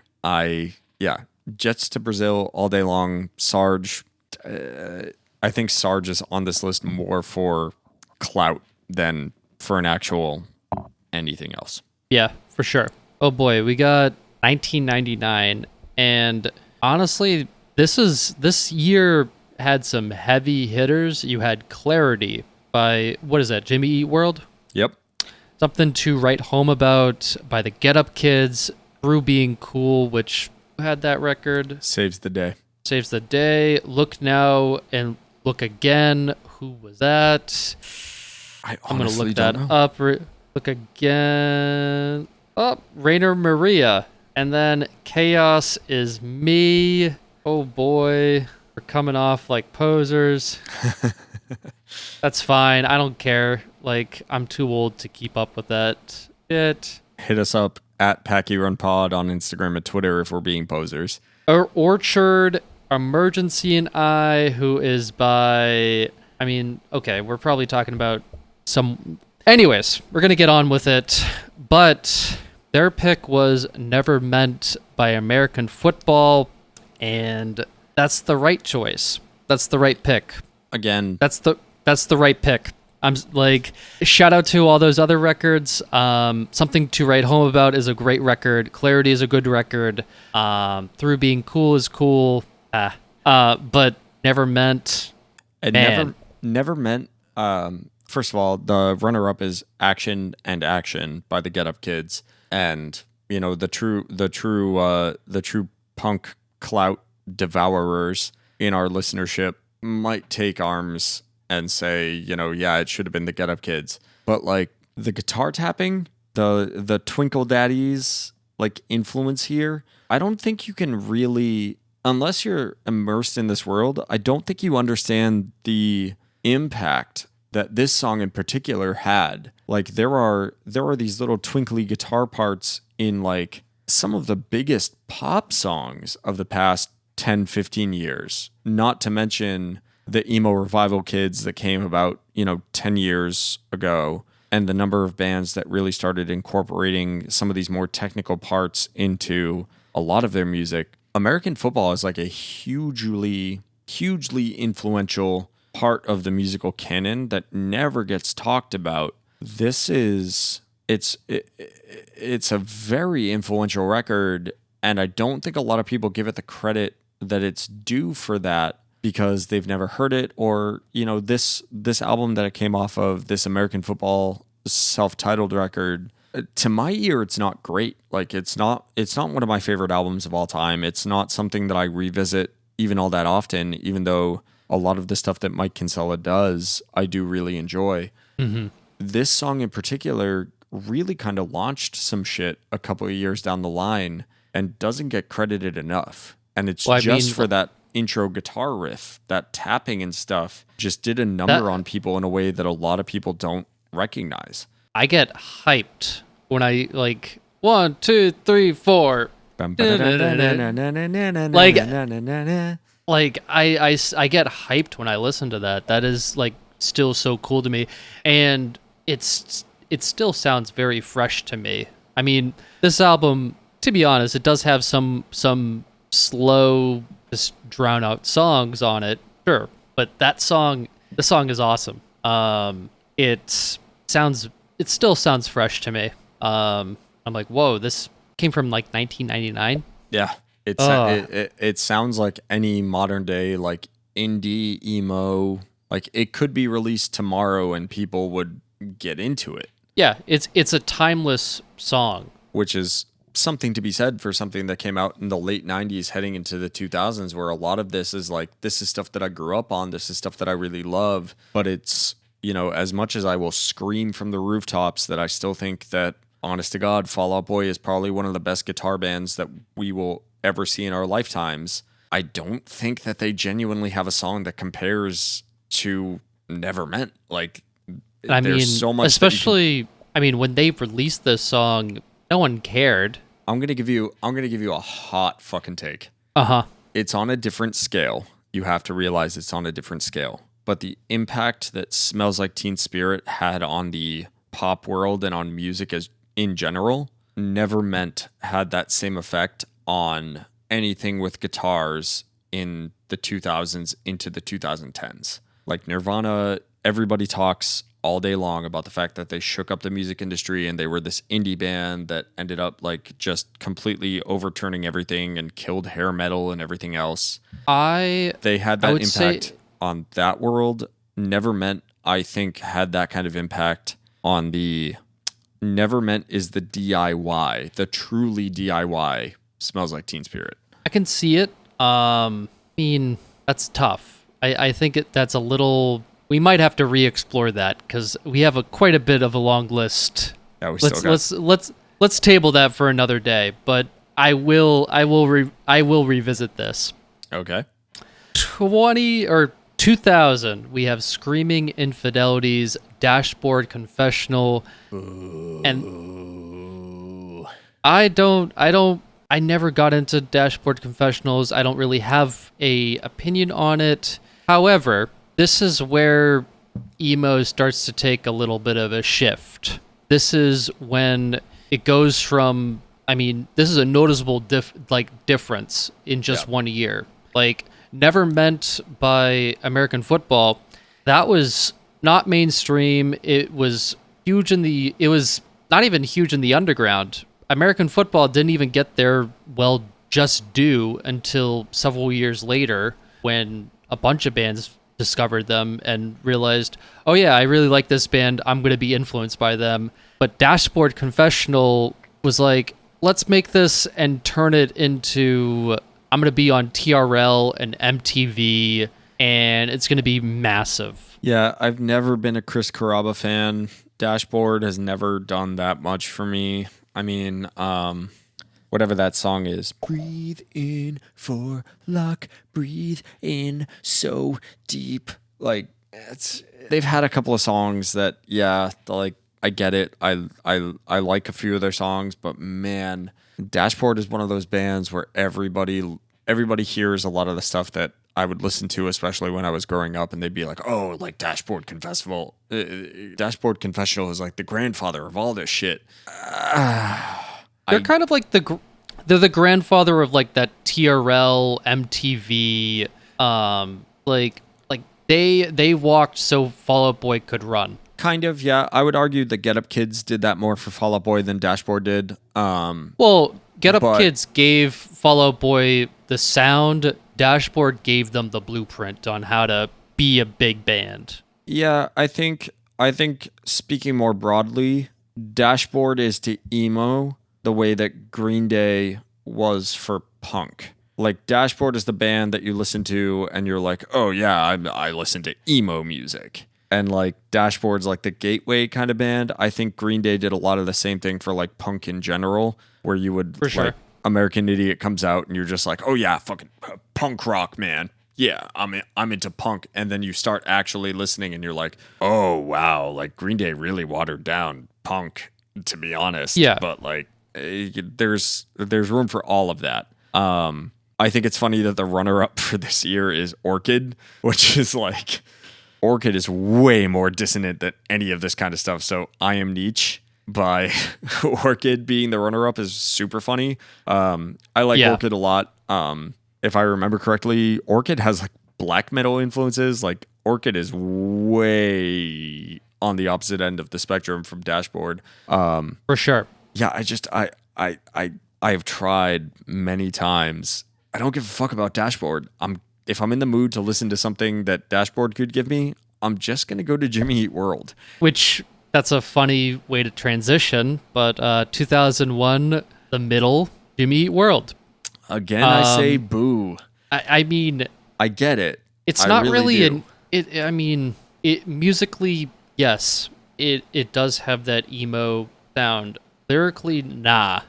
Jets to Brazil all day long. Sarge, I think Sarge is on this list more for clout than for an actual anything else. Yeah, for sure. Oh boy, we got 1999, and honestly, this year had some heavy hitters. You had Clarity by, what is that, Jimmy Eat World? Yep. Something to Write Home About by the Get Up Kids. Through Being Cool, which had that record. Saves the day. Saves the Day. Look Now and Look Again. Who was that? I'm going to look that up. Look Again. Oh, Rainer Maria. And then Chaos Is Me. Oh boy. We're coming off like posers. That's fine. I don't care. Like, I'm too old to keep up with that shit. Hit us up at Packie Run Pod on Instagram and Twitter if we're being posers. Orchard, Emergency and I, who is by... I mean, okay, we're probably talking about some... Anyways, we're going to get on with it. But their pick was Never Meant by American Football, and that's the right choice. That's the right pick. Again, That's the right pick. I'm like, shout out to all those other records. Something to Write Home About is a great record. Clarity is a good record. Through Being Cool is cool. But Never Meant. Never Meant. First of all, the runner-up is Action and Action by the Get Up Kids, and you know the true punk clout devourers in our listenership might take arms and say, you know, yeah, it should have been the Get Up Kids. But like the guitar tapping, the Twinkle Daddies like influence here, I don't think you can really, unless you're immersed in this world, I don't think you understand the impact that this song in particular had. Like there are these little twinkly guitar parts in like some of the biggest pop songs of the past 10, 15 years, not to mention the emo revival kids that came about, 10 years ago, and the number of bands that really started incorporating some of these more technical parts into a lot of their music. American football is like a hugely influential part of the musical canon that never gets talked about. It's a very influential record, and I don't think a lot of people give it the credit that it's due for that, because they've never heard it, or this album that it came off of, this American Football self-titled record, to my ear it's not great. Like it's not one of my favorite albums of all time. It's not something that I revisit even all that often, even though a lot of the stuff that Mike Kinsella does I do really enjoy. Mm-hmm. This song in particular really kind of launched some shit a couple of years down the line and doesn't get credited enough. And it's for that intro guitar riff, that tapping and stuff just did a number on people in a way that a lot of people don't recognize. I get hyped when I like 1, 2, 3, 4. Like I get hyped when I listen to that. That is like still so cool to me, and it still sounds very fresh to me. I mean, this album, to be honest, it does have some slow, just drown out songs on it, sure, but the song is awesome. It still sounds fresh to me. I'm like, whoa, this came from like 1999. Yeah, it sounds like any modern day like indie emo. Like it could be released tomorrow and people would get into it. Yeah, it's a timeless song, which is something to be said for something that came out in the late 90s heading into the 2000s, where a lot of this is like, this is stuff that I grew up on, this is stuff that I really love, but it's, as much as I will scream from the rooftops that I still think that, honest to God, Fall Out Boy is probably one of the best guitar bands that we will ever see in our lifetimes, I don't think that they genuinely have a song that compares to Never Meant. Like, there's so much, especially, when they released this song, no one cared. I'm gonna give you a hot fucking take. Uh-huh. It's on a different scale. you have to realize it's on a different scale. But the impact that Smells Like Teen Spirit had on the pop world and on music as in general Neverment had that same effect on anything with guitars in the 2000s into the 2010s. Like Nirvana, everybody talks all day long about the fact that they shook up the music industry and they were this indie band that ended up like just completely overturning everything and killed hair metal and everything else. They had that impact on that world. Neverment, I think, had that kind of impact on the... Neverment is the DIY, the truly DIY Smells Like Teen Spirit. I can see it. I mean, that's tough. I think that's a little... We might have to re-explore that because we have quite a bit of a long list. Yeah, let's table that for another day. But I will revisit this. Okay. 2000, we have Screaming Infidelities, Dashboard Confessional, and I never got into Dashboard Confessionals. I don't really have a opinion on it. However, this is where emo starts to take a little bit of a shift. This is when it goes from, I mean, this is a noticeable difference in just 1 year. Like, Neverment by American Football, that was not mainstream. It was huge it was not even huge in the underground. American Football didn't even get their just due until several years later when a bunch of bands discovered them and realized, oh yeah, I really like this band, I'm going to be influenced by them. But Dashboard Confessional was like, let's make this and turn it into, I'm going to be on TRL and MTV, and it's going to be massive. Yeah, I've never been a Chris Carrabba fan. Dashboard has never done that much for me. I mean, whatever that song is. Breathe in for luck, breathe in so deep. Like, they've had a couple of songs that, yeah, like, I get it. I like a few of their songs, but man, Dashboard is one of those bands where everybody hears a lot of the stuff that I would listen to, especially when I was growing up, and they'd be like, "Oh, like Dashboard Confessional. Dashboard Confessional is like the grandfather of all this shit." They're kind of like they're the grandfather of like that TRL, MTV. Like they walked so Fall Out Boy could run. Kind of, yeah. I would argue the Get Up Kids did that more for Fall Out Boy than Dashboard did. Well, Get Up Kids gave Fall Out Boy the sound. Dashboard gave them the blueprint on how to be a big band. Yeah, I think speaking more broadly, Dashboard is to emo the way that Green Day was for punk. Like, Dashboard is the band that you listen to and you're like, oh yeah, I listen to emo music. And like Dashboard's like the gateway kind of band. I think Green Day did a lot of the same thing for like punk in general, where you would for sure. Like, American Idiot comes out and you're just like, oh yeah, fucking punk rock, man. Yeah, I'm into punk. And then you start actually listening and you're like, oh wow, like Green Day really watered down punk, to be honest. Yeah. But like, there's room for all of that. I think it's funny that the runner-up for this year is Orchid, which is like, Orchid is way more dissonant than any of this kind of stuff. So I Am Nietzsche by Orchid being the runner-up is super funny. I like Orchid a lot. If I remember correctly, Orchid has like black metal influences. Like, Orchid is way on the opposite end of the spectrum from Dashboard. For sure. Yeah, I have tried many times. I don't give a fuck about Dashboard. If I'm in the mood to listen to something that Dashboard could give me, I'm just going to go to Jimmy Eat World. Which, that's a funny way to transition, but 2001, The Middle, Jimmy Eat World. Again, I say boo. I mean... I get it. It's not really musically, yes, it does have that emo sound. Lyrically, nah.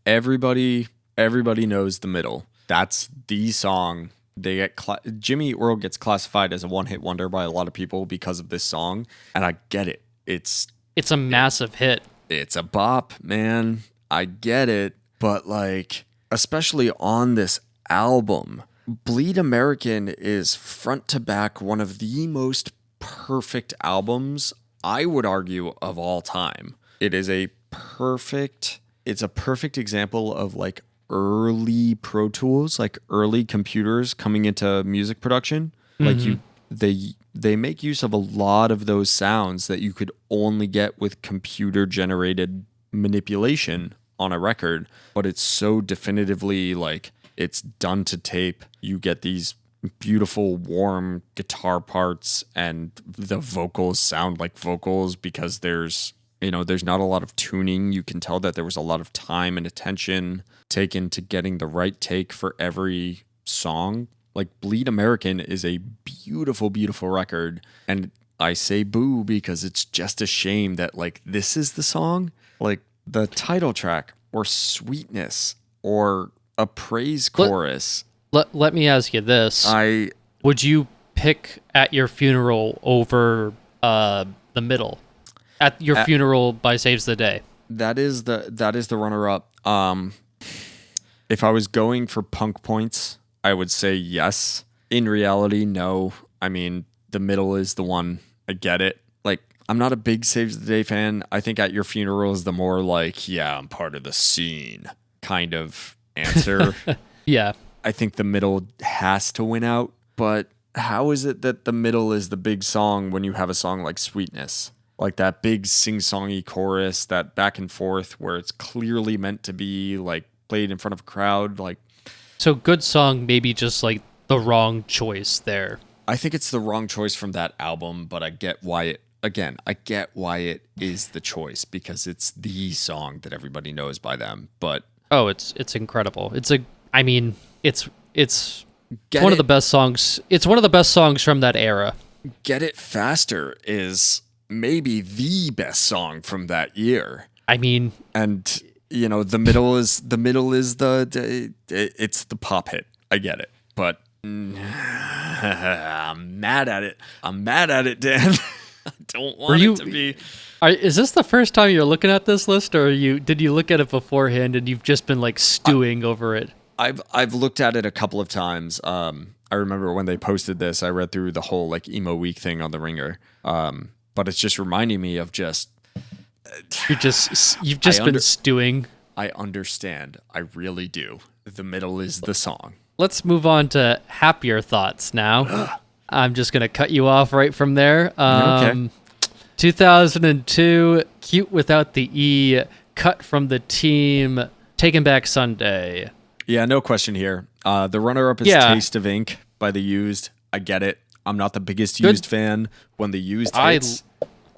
Everybody knows The Middle. That's the song. They get Jimmy Eat World gets classified as a one-hit wonder by a lot of people because of this song, and I get it. It's a massive hit. It's a bop, man. I get it, but like, especially on this album, Bleed American is front to back one of the most perfect albums, I would argue, of all time. It's a perfect example of like early Pro Tools, like early computers coming into music production. Like they make use of a lot of those sounds that you could only get with computer generated manipulation on a record, but it's so definitively like it's done to tape. You get these beautiful, warm guitar parts, and the vocals sound like vocals because there's not a lot of tuning. You can tell that there was a lot of time and attention taken to getting the right take for every song. Like Bleed American is a beautiful, beautiful record. And I say boo because it's just a shame that like this is the song, like the title track or Sweetness or a praise chorus. Let me ask you this. Would you pick At Your Funeral over The Middle? At Your Funeral by Saves the Day. That is the runner-up. If I was going for punk points, I would say yes. In reality, no. I mean, The Middle is the one. I get it. Like, I'm not a big Saves the Day fan. I think At Your Funeral is the more like, yeah, I'm part of the scene kind of answer. Yeah. I think The Middle has to win out, but how is it that The Middle is the big song when you have a song like Sweetness? Like that big sing-songy chorus, that back and forth where it's clearly meant to be like played in front of a crowd. Like, so good song, maybe just like the wrong choice there. I think it's the wrong choice from that album, but I get why it is the choice because it's the song that everybody knows by them. But oh, it's incredible. It's one of the best songs. It's one of the best songs from that era. Get It Faster is maybe the best song from that year. I mean, and you know, the middle is it's the pop hit. I get it, but I'm mad at it. Dan. I don't want it to be. Is this the first time you're looking at this list, or did you look at it beforehand and you've just been like stewing over it? I've looked at it a couple of times. I remember when they posted this, I read through the whole like emo week thing on the Ringer. But it's just reminding me of just you've just been stewing. I understand. I really do. The Middle is the song. Let's move on to happier thoughts now. I'm just gonna cut you off right from there. Okay. 2002, Cute Without the E, Cut from the Team, Taking Back Sunday. Yeah, no question here. The runner-up is Taste of Ink by The Used. I get it. I'm not the biggest Used fan. When The Used hits,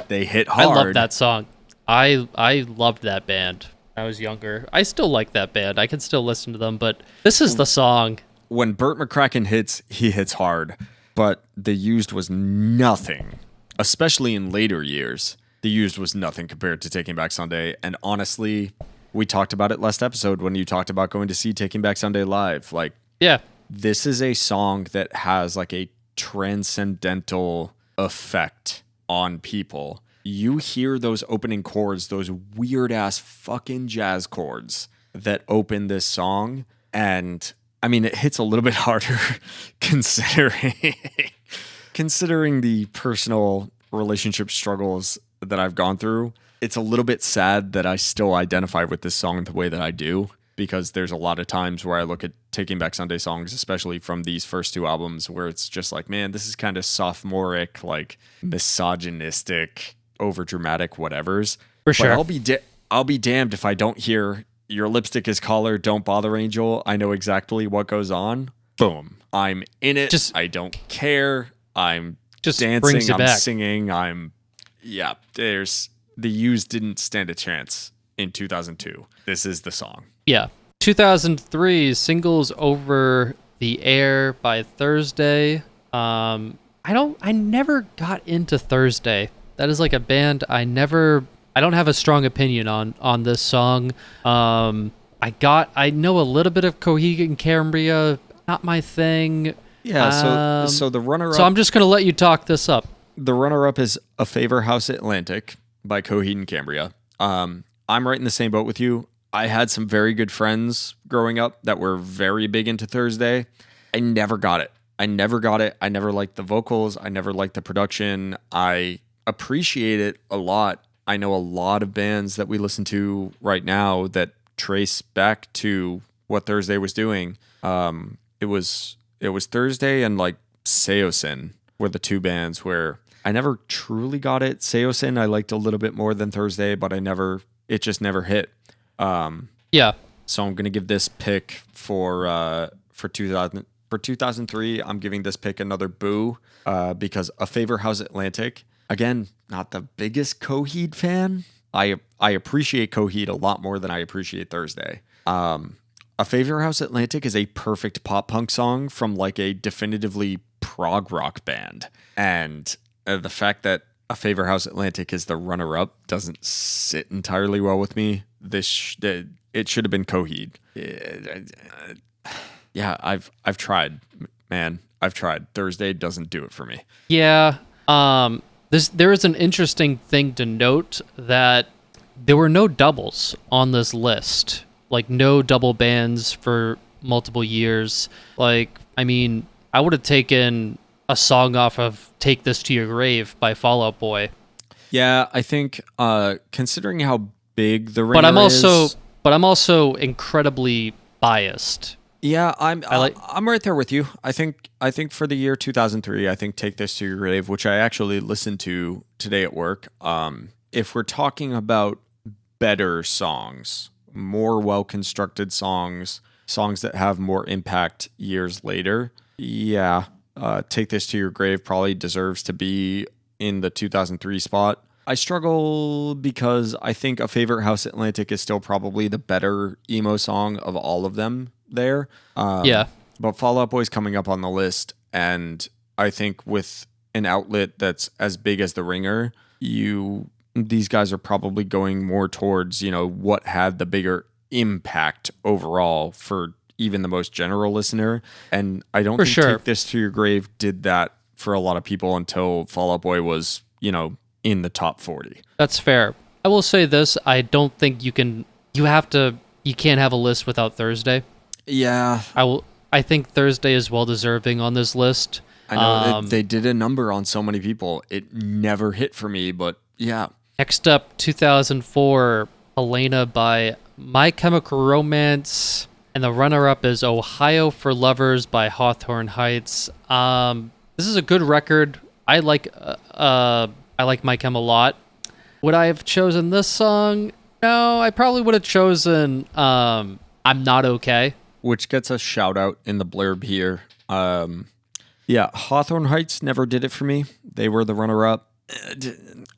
they hit hard. I love that song. I loved that band when I was younger. I still like that band. I can still listen to them, but this is the song. When Burt McCracken hits, he hits hard. But The Used was nothing, especially in later years. The Used was nothing compared to Taking Back Sunday. And honestly, we talked about it last episode when you talked about going to see Taking Back Sunday live. Like, yeah, this is a song that has like a transcendental effect on people. You hear those opening chords, those weird ass fucking jazz chords that open this song, and I mean, it hits a little bit harder considering the personal relationship struggles that I've gone through. It's a little bit sad that I still identify with this song the way that I do, because there's a lot of times where I look at Taking Back Sunday songs, especially from these first two albums, where it's just like, man, this is kind of sophomoric, like misogynistic, overdramatic whatevers. For sure. But I'll be damned if I don't hear Your Lipstick is Color, Don't Bother Angel. I know exactly what goes on. Boom. I'm in it. I don't care. I'm just dancing. I'm singing. The Used didn't stand a chance in 2002. This is the song. Yeah. 2003, Singles Over the Air by Thursday. I never got into Thursday. That is like a band I don't have a strong opinion on this song. I know a little bit of Coheed and Cambria, not my thing. Yeah, so the runner-up... So I'm just going to let you talk this up. The runner-up is A Favor House Atlantic by Coheed and Cambria. I'm right in the same boat with you. I had some very good friends growing up that were very big into Thursday, I never got it. I never got it. I never liked the vocals. I never liked the production. I appreciate it a lot. I know a lot of bands that we listen to right now that trace back to what Thursday was doing. It was Thursday and like Seosin were the two bands where I never truly got it. Seosin I liked a little bit more than Thursday, but it just never hit. Yeah. So I'm gonna give this pick for 2003. I'm giving this pick another boo because A Favor House Atlantic. Again, not the biggest Coheed fan. I appreciate Coheed a lot more than I appreciate Thursday. A Favor House Atlantic is a perfect pop punk song from like a definitively prog rock band. And the fact that A Favor House Atlantic is the runner-up doesn't sit entirely well with me. It should have been Coheed. Yeah, I've tried, man. I've tried. Thursday doesn't do it for me. Yeah. There is an interesting thing to note that there were no doubles on this list. Like, no double bands for multiple years. Like, I mean, I would have taken a song off of Take This to Your Grave by Fall Out Boy. Yeah, I think considering how big the ringer is... But I'm also incredibly biased. Yeah, I'm right there with you. I think for the year 2003, I think Take This to Your Grave, which I actually listened to today at work. If we're talking about better songs, more well-constructed songs that have more impact years later, yeah, Take This to Your Grave probably deserves to be in the 2003 spot. I struggle because I think A Favorite House Atlantic is still probably the better emo song of all of them there. Yeah. But Fall Out Boy's coming up on the list, and I think with an outlet that's as big as The Ringer, these guys are probably going more towards, what had the bigger impact overall for even the most general listener. And I don't think Take This to Your Grave did that for a lot of people until Fall Out Boy was, in the top 40. That's fair. I will say this, I don't think you can't have a list without Thursday. Yeah. I think Thursday is well deserving on this list. I know they did a number on so many people. It never hit for me, but yeah. Next up, 2004, Helena by My Chemical Romance, and the runner-up is Ohio for Lovers by Hawthorne Heights. This is a good record. I like My Chem a lot. Would I have chosen this song? No, I probably would have chosen I'm Not Okay. Which gets a shout out in the blurb here. Yeah, Hawthorne Heights never did it for me. They were the runner-up.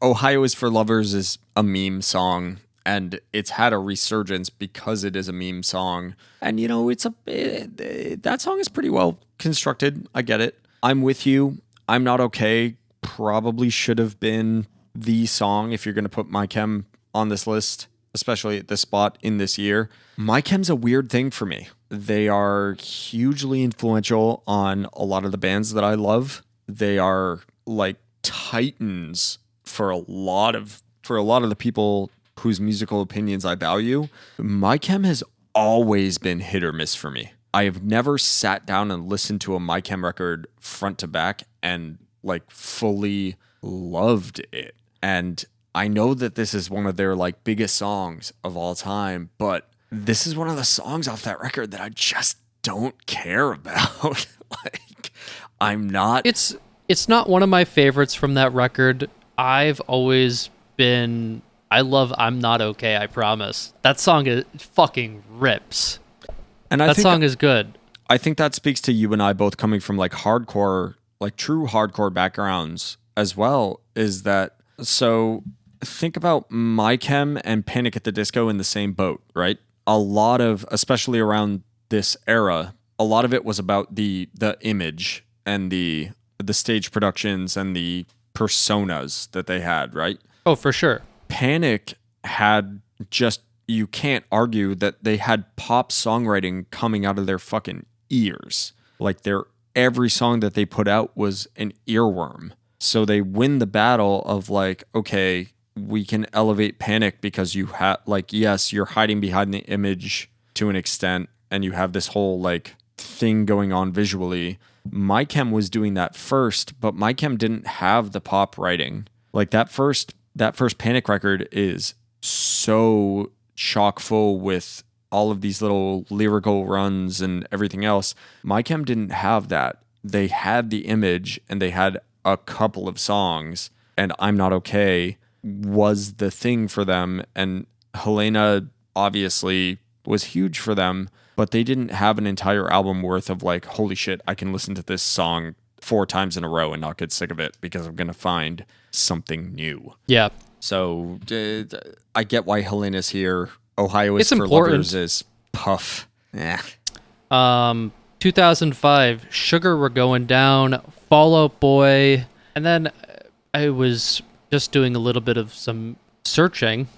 Ohio is for Lovers is a meme song, and it's had a resurgence because it is a meme song. And, that song is pretty well constructed. I get it. I'm With You. I'm Not Okay probably should have been the song if you're going to put My Chem on this list, especially at this spot in this year. My Chem's a weird thing for me. They are hugely influential on a lot of the bands that I love. They are like titans for a lot of the people whose musical opinions I value. My Chem has always been hit or miss for me. I have never sat down and listened to a My Chem record front to back and like fully loved it. And I know that this is one of their like biggest songs of all time, but this is one of the songs off that record that I just don't care about. Like, I'm not. It's not one of my favorites from that record. I've always been. I love I'm Not Okay, I promise. That song fucking rips. And that song is good. I think that speaks to you and I both coming from like hardcore, like true hardcore backgrounds as well, is that, so think about My Chem and Panic at the Disco in the same boat, right? A lot of, especially around this era, a lot of it was about the image and the stage productions and the personas that they had, right? Oh, for sure. Panic had just, you can't argue that they had pop songwriting coming out of their fucking ears. Like every song that they put out was an earworm. So they win the battle of like, okay, we can elevate Panic because you have like, yes, you're hiding behind the image to an extent, and you have this whole like thing going on visually. My Chem was doing that first, but My Chem didn't have the pop writing. Like that first Panic record is so chock full with all of these little lyrical runs and everything else. My Chem didn't have that. They had the image and they had a couple of songs, and I'm Not Okay was the thing for them. And Helena obviously was huge for them, but they didn't have an entire album worth of like, holy shit, I can listen to this song 4 times in a row and not get sick of it because I'm going to find something new. Yeah. So I get why Helena's here. Ohio is It's for important. Lovers is Puff. Yeah. 2005, Sugar We're Going Down, Fall Out Boy, and then I was just doing a little bit of some searching,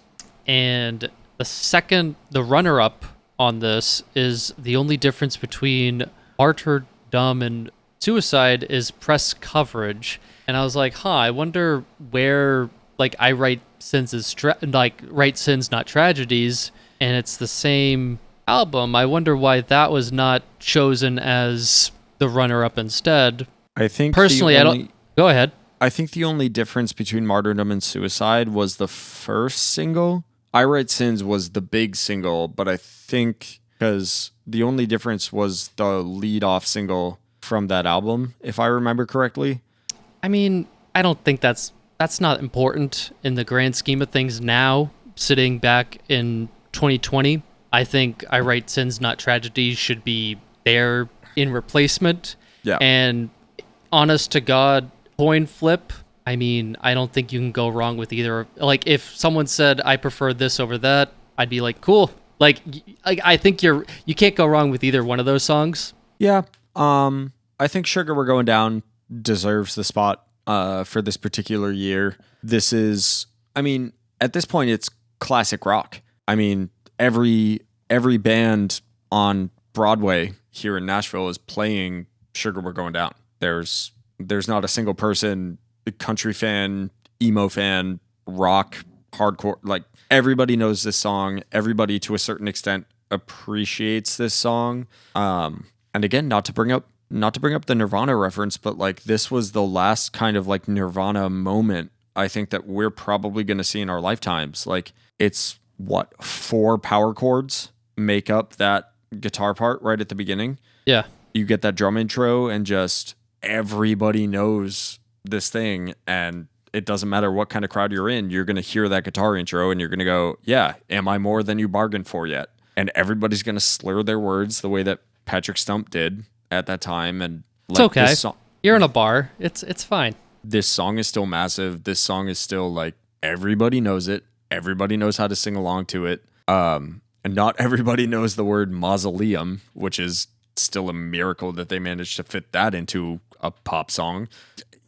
and the runner-up on this is the only difference between Martyrdom and Suicide is press coverage, and I was like, I wonder where like I Write Sins is Write Sins Not Tragedies, and it's the same album. I wonder why that was not chosen as the runner-up instead. I think Personally, I don't. Go ahead. I think the only difference between Martyrdom and Suicide was the first single. I Write Sins was the big single, but I think because the only difference was the lead-off single from that album, if I remember correctly. I mean, I don't think that's not important in the grand scheme of things now, sitting back in 2020. I think I Write Sins Not Tragedies should be there in replacement. Yeah. And honest to God, coin flip, I mean, I don't think you can go wrong with either. Like, if someone said, I prefer this over that, I'd be like, cool. Like I think you can't go wrong with either one of those songs. Yeah. I think Sugar We're Going Down deserves the spot for this particular year. This is, I mean, at this point, it's classic rock. I mean, every band on Broadway here in Nashville is playing Sugar We're Going Down. There's not a single person, country fan, emo fan, rock, hardcore, like everybody knows this song. Everybody to a certain extent appreciates this song. And again, not to bring up the Nirvana reference, but like this was the last kind of like Nirvana moment I think that we're probably going to see in our lifetimes. Like it's 4 power chords make up that guitar part right at the beginning. Yeah. You get that drum intro and just everybody knows this thing, and it doesn't matter what kind of crowd you're in, you're going to hear that guitar intro and you're going to go, yeah, am I more than you bargained for yet? And everybody's going to slur their words the way that Patrick Stump did at that time. And it's okay. You're in a bar. It's fine. This song is still massive. This song is still like everybody knows it. Everybody knows how to sing along to it. And not everybody knows the word mausoleum, which is still a miracle that they managed to fit that into a pop song.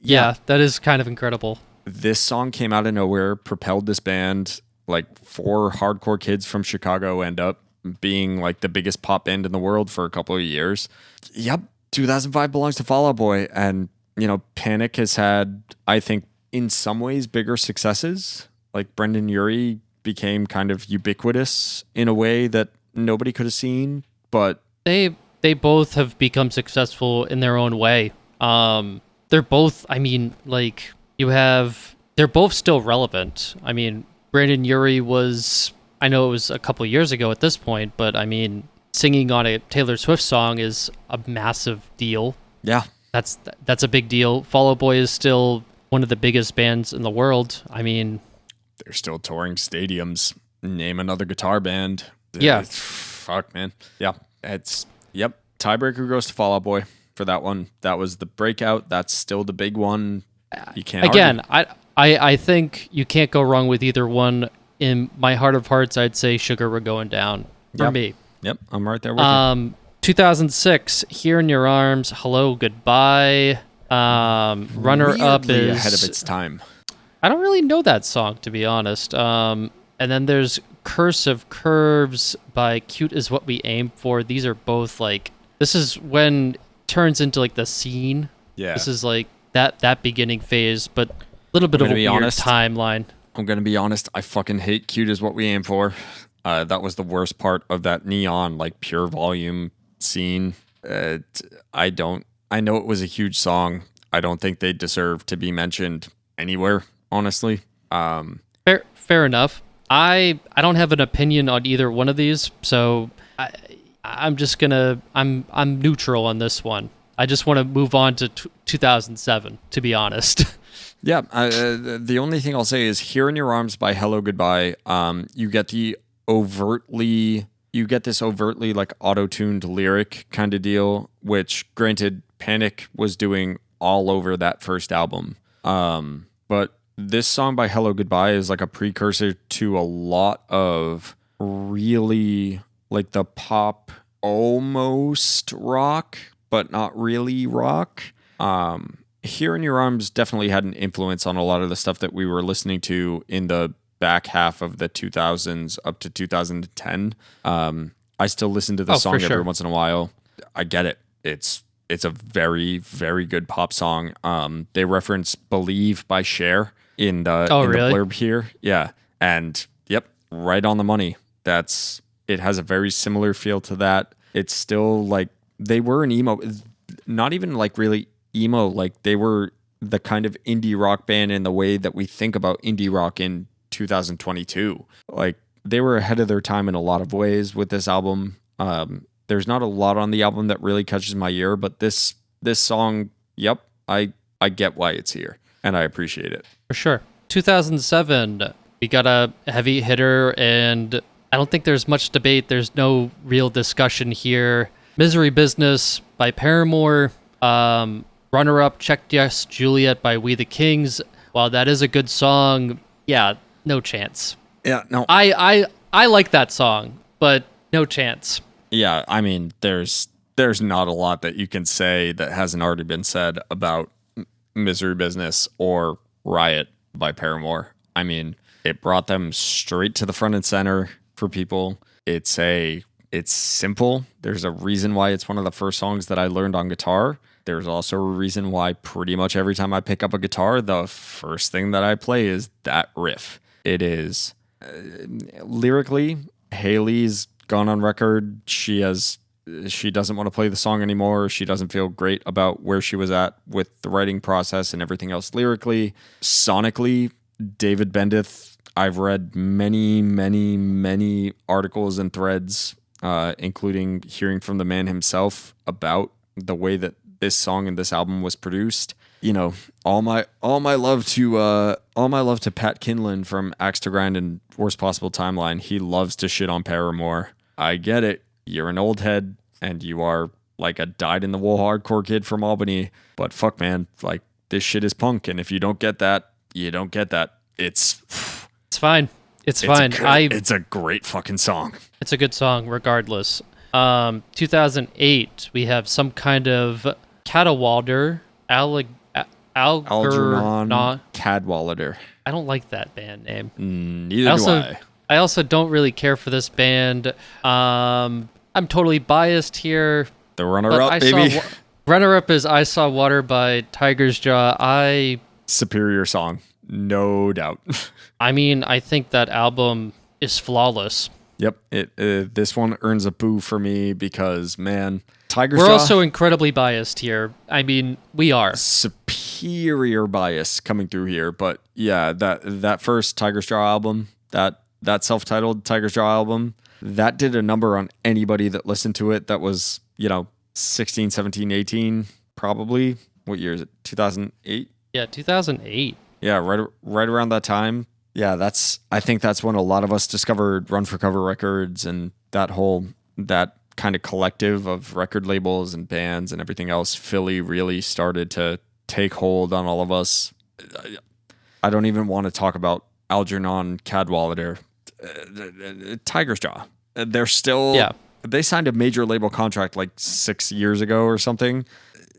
Yeah, that is kind of incredible. This song came out of nowhere, propelled this band. Like 4 hardcore kids from Chicago end up being like the biggest pop band in the world for a couple of years. Yep, 2005 belongs to Fall Out Boy. And, you know, Panic has had, I think, in some ways, bigger successes. Like Brendan Urie became kind of ubiquitous in a way that nobody could have seen. But they both have become successful in their own way. They're both, I mean, like, they're both still relevant. I mean, Brandon Urie was, I know it was a couple years ago at this point, but I mean, singing on a Taylor Swift song is a massive deal. Yeah. That's a big deal. Fall Out Boy is still one of the biggest bands in the world. I mean, they're still touring stadiums. Name another guitar band. Yeah. Fuck, man. Yeah. Yep. Tiebreaker goes to Fall Out Boy for that one. That was the breakout. That's still the big one. You can't Again, argue. I think you can't go wrong with either one. In my heart of hearts, I'd say Sugar We're Going Down for me. Yep, I'm right there with you. 2006, Here in Your Arms, Hello, Goodbye. Runner-up Weirdly is ahead of its time. I don't really know that song, to be honest. And then there's Curse of Curves by Cute Is What We Aim For. These are both like, this is when it turns into like the scene. Yeah. This is like that beginning phase, but a little bit of a weird timeline. I'm going to be honest. I fucking hate Cute Is What We Aim For. That was the worst part of that neon, like pure volume scene. I don't. I know it was a huge song. I don't think they deserve to be mentioned anywhere, honestly. Fair enough. I don't have an opinion on either one of these, so I'm just gonna I'm neutral on this one. I just want to move on to 2007, to be honest. Yeah, the only thing I'll say is "Here in Your Arms" by Hello Goodbye. You get this overtly like auto-tuned lyric kind of deal, which granted Panic was doing all over that first album. But this song by Hello Goodbye is like a precursor to a lot of really like the pop almost rock, but not really rock. Here in Your Arms definitely had an influence on a lot of the stuff that we were listening to in the back half of the 2000s up to 2010. I still listen to the song for every sure. once in a while. I get it. It's a very, very good pop song. They reference Believe by Cher in the Really? blurb here. Yeah. And yep, right on the money. It has a very similar feel to that. It's still like they were an emo, not even like really emo, like they were the kind of indie rock band in the way that we think about indie rock in 2022. Like they were ahead of their time in a lot of ways with this album. There's not a lot on the album that really catches my ear, but this song, yep, I get why it's here and I appreciate it. For sure. 2007, we got a heavy hitter, and I don't think there's much debate. There's no real discussion here. Misery Business by Paramore. Runner-up, Check Yes Juliet by We the Kings. While that is a good song, yeah, no chance. Yeah, no. I like that song, but no chance. Yeah, I mean, there's not a lot that you can say that hasn't already been said about Misery Business or Riot by Paramore. I mean, it brought them straight to the front and center for people. It's simple. There's a reason why it's one of the first songs that I learned on guitar. There's also a reason why pretty much every time I pick up a guitar, the first thing that I play is that riff. It is lyrically, Haley's gone on record. She doesn't want to play the song anymore. She doesn't feel great about where she was at with the writing process and everything else lyrically. Sonically, David Bendeth, I've read many, many, many articles and threads, including hearing from the man himself about the way that this song and this album was produced. You know, all my love to Pat Kinlan from Axe to Grind and Worst Possible Timeline. He loves to shit on Paramore. I get it. You're an old head and you are like a dyed-in-the-wool hardcore kid from Albany. But fuck, man, like this shit is punk, and if you don't get that, you don't get that. It's fine. It's fine. It's a great fucking song. It's a good song, regardless. 2008, we have some kind of Cadwallader, Algernon Cadwallader. I don't like that band name. Neither do I. I also don't really care for this band. I'm totally biased here. The runner-up, baby. Runner-up is I Saw Water by Tiger's Jaw. Superior song, no doubt. I mean, I think that album is flawless. Yep, this one earns a boo for me because, man, Tiger's We're Jaw, also incredibly biased here. I mean, we are. Superior bias coming through here, but yeah, that first Tiger's Jaw album, that self-titled Tiger's Jaw album, that did a number on anybody that listened to it that was, 16, 17, 18, probably. What year is it? 2008? Yeah, 2008. Yeah, right around that time. Yeah, I think that's when a lot of us discovered Run for Cover Records and that kind of collective of record labels and bands and everything else. Philly really started to take hold on all of us. I don't even want to talk about Algernon Cadwallader. Tiger's Jaw. They're still... Yeah. They signed a major label contract like 6 years ago or something.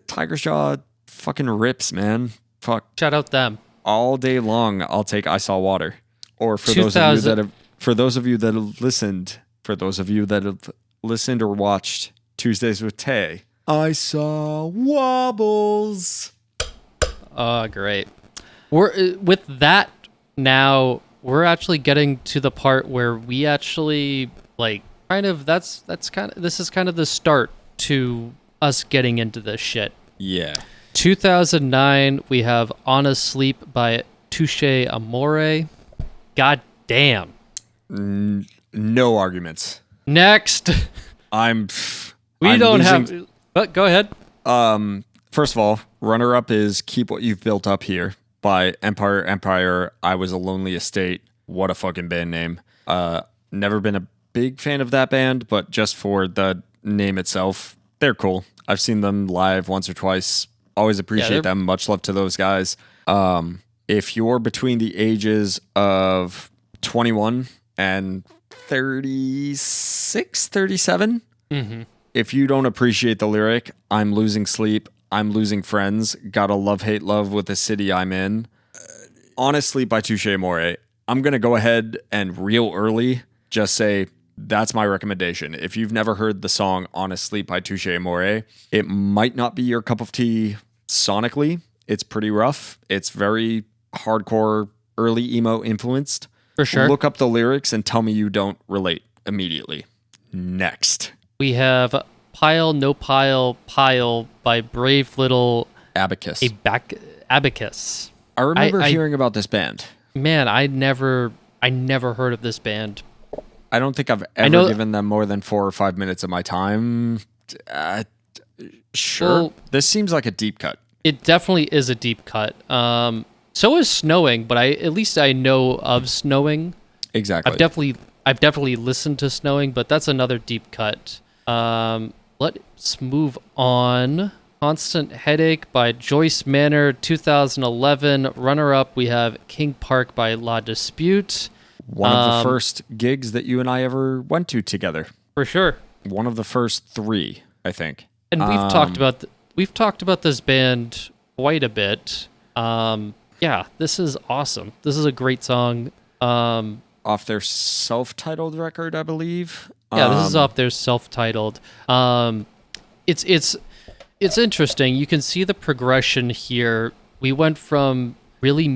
Tiger's Jaw fucking rips, man. Fuck. Shout out them. All day long, I'll take I Saw Water. Or for those of you that have listened or watched Tuesdays with Tay, I Saw Wobbles. Oh, great. With that now, we're actually getting to the part where we actually this is kind of the start to us getting into this shit. Yeah. 2009, we have On a Sleep by Touche Amore. God damn. No arguments. Next. I'm Have... But go ahead. First of all, runner-up is Keep What You've Built Up Here by Empire, I Was a Lonely Estate. What a fucking band name. Never been a big fan of that band, but just for the name itself, they're cool. I've seen them live once or twice. Always appreciate them. Much love to those guys. If you're between the ages of 21 and 36, 37, if you don't appreciate the lyric, I'm losing sleep, I'm losing friends, gotta love-hate love with the city I'm in. Honestly, by Touche Amore, I'm going to go ahead and real early just say that's my recommendation. If you've never heard the song Honest Sleep by Touche Amore, it might not be your cup of tea sonically. It's pretty rough. It's very hardcore, early emo influenced. For sure. Look up the lyrics and tell me you don't relate immediately. Next. We have Pile No Pile Pile by Brave Little Abacus. Abacus. I remember hearing about this band. Man, I never heard of this band. I don't think I've ever given them more than 4 or 5 minutes of my time. Sure. Well, this seems like a deep cut. It definitely is a deep cut. So is Snowing, but at least I know of Snowing. Exactly. I've definitely listened to Snowing, but that's another deep cut. Let's move on. Constant Headache by Joyce Manor, 2011. Runner-up, we have King Park by La Dispute. One of the first gigs that you and I ever went to together. For sure. One of the first 3, I think. And we've talked about this band quite a bit. Yeah, this is awesome. This is a great song. Off their self-titled record, I believe. Yeah, this is off their self-titled. It's interesting. You can see the progression here. We went from really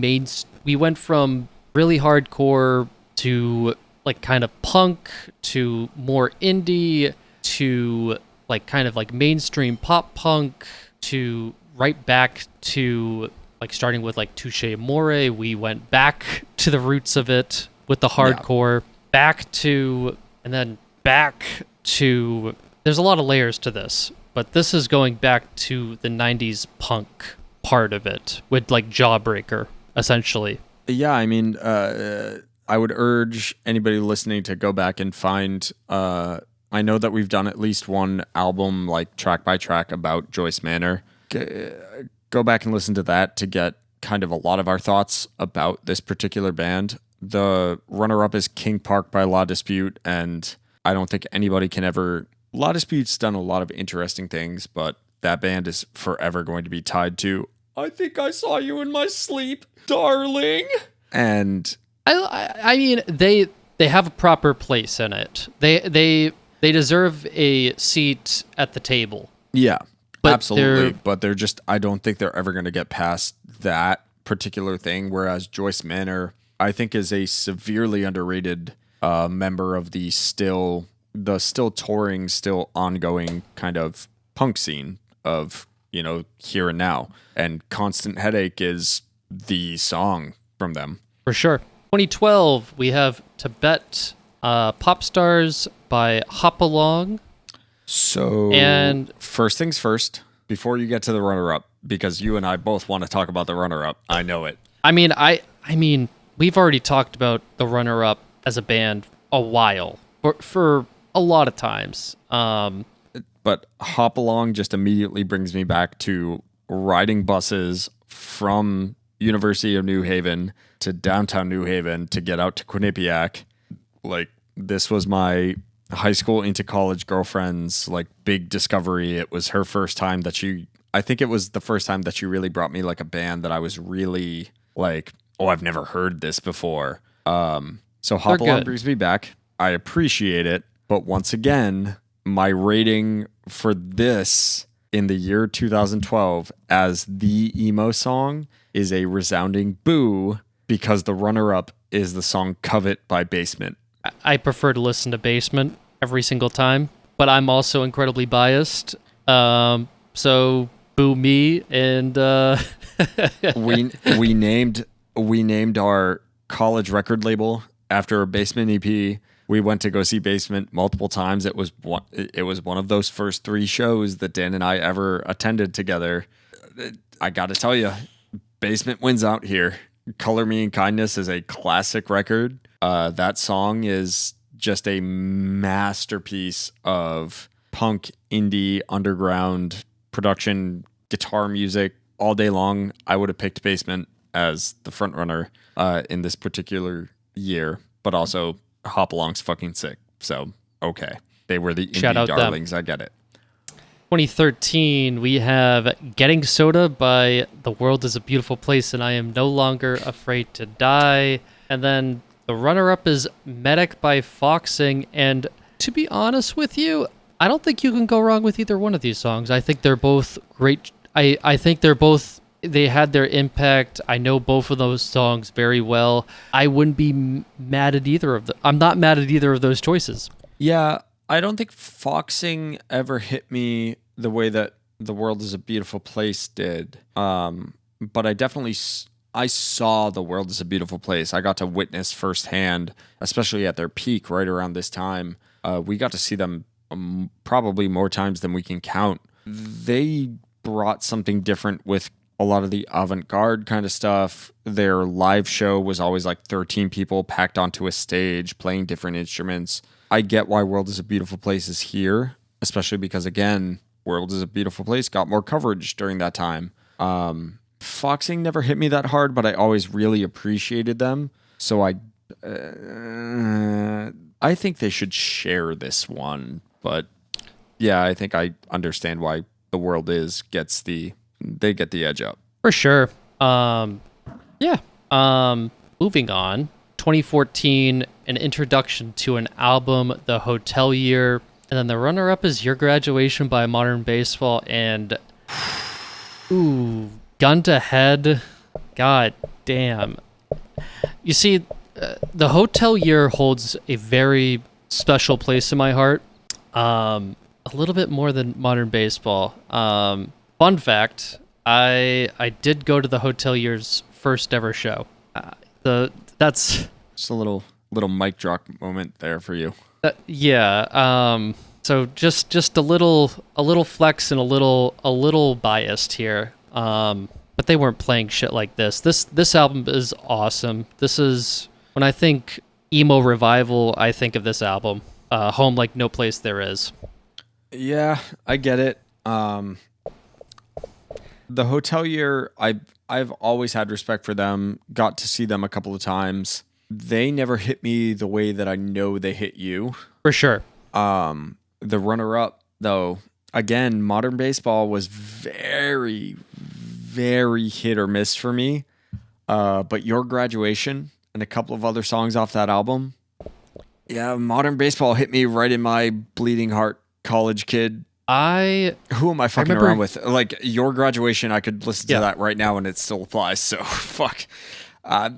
hardcore to like kind of punk to more indie to like kind of like mainstream pop punk to right back to like starting with like Touche Amore. We went back to the roots of it with the hardcore, back to, and then back to, there's a lot of layers to this, but this is going back to the 90s punk part of it with like Jawbreaker, essentially. Yeah, I mean, I would urge anybody listening to go back and find, I know that we've done at least one album, like track by track about Joyce Manor. Go back and listen to that to get kind of a lot of our thoughts about this particular band. The runner-up is King Park by La Dispute, and I don't think anybody can ever... La Dispute's done a lot of interesting things, but that band is forever going to be tied to I Think I Saw You in My Sleep, Darling. And... I mean, they have a proper place in it. They deserve a seat at the table. Yeah, absolutely. But they're just... I don't think they're ever going to get past that particular thing, whereas Joyce Manor... I think is a severely underrated member of the still touring, still ongoing kind of punk scene of, you know, here and now. And Constant Headache is the song from them. For sure. 2012, we have Tibet Pop Stars by Hop Along. So, and first things first, before you get to the runner-up, because you and I both want to talk about the runner-up. I know it. I mean, we've already talked about the runner-up as a band a while, for a lot of times. But Hop Along just immediately brings me back to riding buses from University of New Haven to downtown New Haven to get out to Quinnipiac. Like, this was my high school into college girlfriend's, like, big discovery. It was her first time that I think it was the first time that she really brought me, like, a band that I was really, like... oh, I've never heard this before. So Hop Along brings me back. I appreciate it. But once again, my rating for this in the year 2012 as the emo song is a resounding boo, because the runner-up is the song Covet by Basement. I prefer to listen to Basement every single time, but I'm also incredibly biased. So boo me, and we named our college record label after Basement EP. We went to go see Basement multiple times. It was one of those first 3 shows that Dan and I ever attended together. I got to tell you, Basement wins out here. Color Me in Kindness is a classic record. That song is just a masterpiece of punk, indie, underground production, guitar music all day long. I would have picked Basement as the front runner in this particular year, but also Hopalong's fucking sick. So, okay. They were the Shout indie out them. darlings. I get it. 2013, we have Getting Soda by The World is a Beautiful Place and I Am No Longer Afraid to Die. And then the runner-up is Medic by Foxing. And to be honest with you, I don't think you can go wrong with either one of these songs. I think they're both great. I think they had their impact. I know both of those songs very well. I wouldn't be mad at either of them. I'm not mad at either of those choices. Yeah, I don't think Foxing ever hit me the way that The World is a Beautiful Place did. But I definitely I saw The World is a Beautiful Place. I got to witness firsthand, especially at their peak right around this time. We got to see them probably more times than we can count. They brought something different with a lot of the avant-garde kind of stuff. Their live show was always like 13 people packed onto a stage playing different instruments. I get why World is a Beautiful Place is here, especially because, again, World is a Beautiful Place got more coverage during that time. Foxing never hit me that hard, but I always really appreciated them. So I think they should share this one. But yeah, I think I understand why The World is they get the edge up. For sure. Yeah. Moving on. 2014, an introduction to an album, The Hotel Year. And then the runner-up is Your Graduation by Modern Baseball. And, ooh, gun to head. God damn. You see, The Hotel Year holds a very special place in my heart. A little bit more than Modern Baseball. Fun fact, I did go to The Hotel Year's first ever show. That's just a little mic drop moment there for you. Yeah. So just a little flex and a little biased here. But they weren't playing shit like this. This album is awesome. This is when I think emo revival, I think of this album. Home Like No Place There Is. Yeah, I get it. The Hotel Year, I've always had respect for them. Got to see them a couple of times. They never hit me the way that I know they hit you. For sure. The runner-up, though, again, Modern Baseball was very, very hit or miss for me. But Your Graduation and a couple of other songs off that album, yeah, Modern Baseball hit me right in my bleeding heart college kid. Who am I fucking around with? Like, Your Graduation, I could listen to that right now and it still applies. So, fuck. I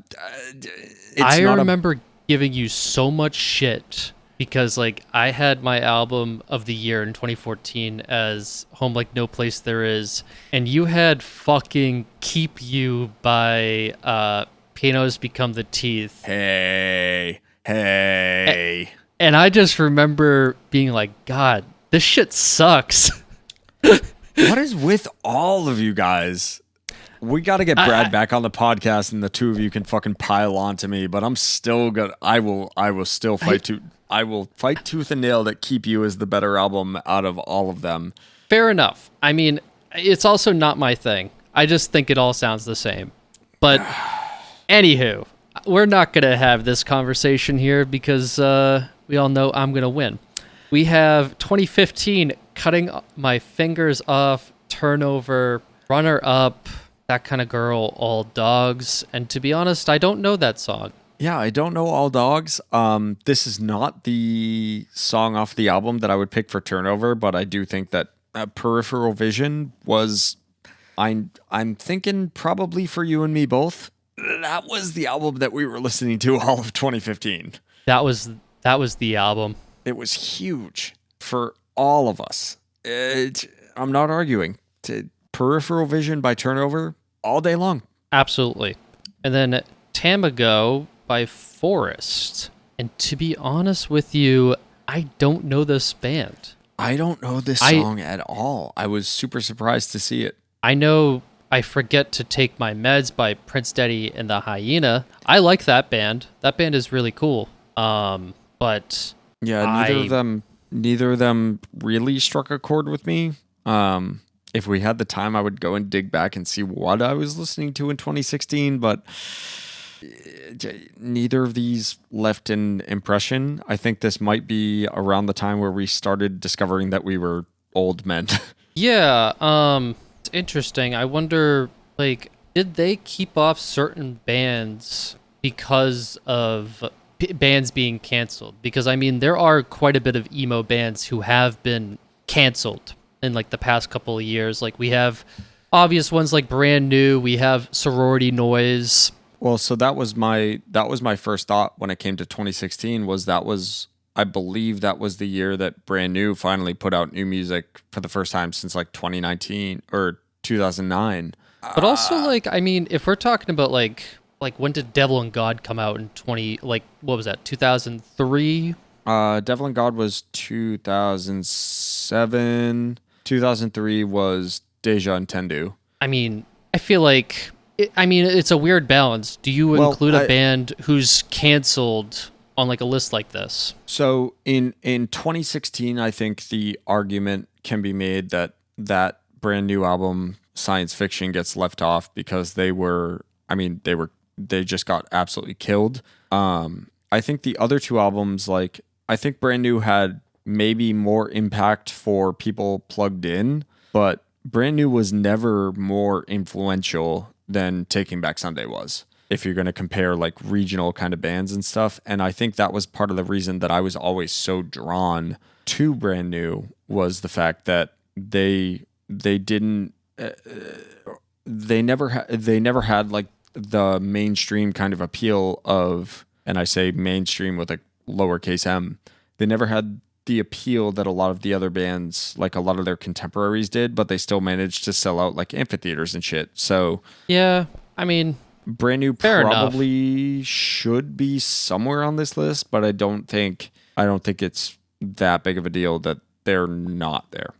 remember giving you so much shit because, like, I had my album of the year in 2014 as Home Like No Place There Is, and you had fucking Keep You by Pianos Become the Teeth. Hey. And I just remember being like, God, this shit sucks. What is with all of you guys? We got to get Brad back on the podcast, and the two of you can fucking pile on to me. But I'm still gonna. I will still fight I will fight tooth and nail that Keep You is the better album out of all of them. Fair enough. I mean, it's also not my thing. I just think it all sounds the same. But anywho, we're not gonna have this conversation here because we all know I'm gonna win. We have 2015, Cutting My Fingers Off, Turnover, Runner Up, That Kind of Girl, All Dogs. And to be honest, I don't know that song. Yeah, I don't know All Dogs. This is not the song off the album that I would pick for Turnover, but I do think that Peripheral Vision was, I'm thinking probably for you and me both. That was the album that we were listening to all of 2015. That was the album. It was huge for all of us. I'm not arguing. Peripheral Vision by Turnover all day long. Absolutely. And then Tamago by Forest. And to be honest with you, I don't know this band. I don't know this song at all. I was super surprised to see it. I know I Forget to Take My Meds by Prince Daddy and the Hyena. I like that band. That band is really cool. But yeah, neither of them really struck a chord with me. If we had the time, I would go and dig back and see what I was listening to in 2016, but neither of these left an impression. I think this might be around the time where we started discovering that we were old men. Yeah, it's interesting. I wonder, like, did they keep off certain bands because of bands being canceled? Because, I mean, there are quite a bit of emo bands who have been canceled in, like, the past couple of years. Like, we have obvious ones like Brand New. We have Sorority Noise. Well, so that was my first thought when it came to 2016 I believe that was the year that Brand New finally put out new music for the first time since like 2019 or 2009. But also, like, I mean, if we're talking about like when did Devil and God come out in 2003? Devil and God was 2007. 2003 was Deja Entendu. I mean, I feel like it's a weird balance. Do you include a band who's canceled on like a list like this? So in 2016, I think the argument can be made that Brand New album Science Fiction gets left off because they just got absolutely killed. I think the other two albums, like, I think Brand New had maybe more impact for people plugged in, but Brand New was never more influential than Taking Back Sunday was, if you're going to compare like regional kind of bands and stuff. And I think that was part of the reason that I was always so drawn to Brand New, was the fact that they never had like the mainstream kind of appeal of, and I say mainstream with a lowercase m, they never had the appeal that a lot of the other bands, like a lot of their contemporaries, did, but they still managed to sell out like amphitheaters and shit. So yeah, I mean, Brand New fair probably enough. should be somewhere on this list, but I don't think it's that big of a deal that they're not there.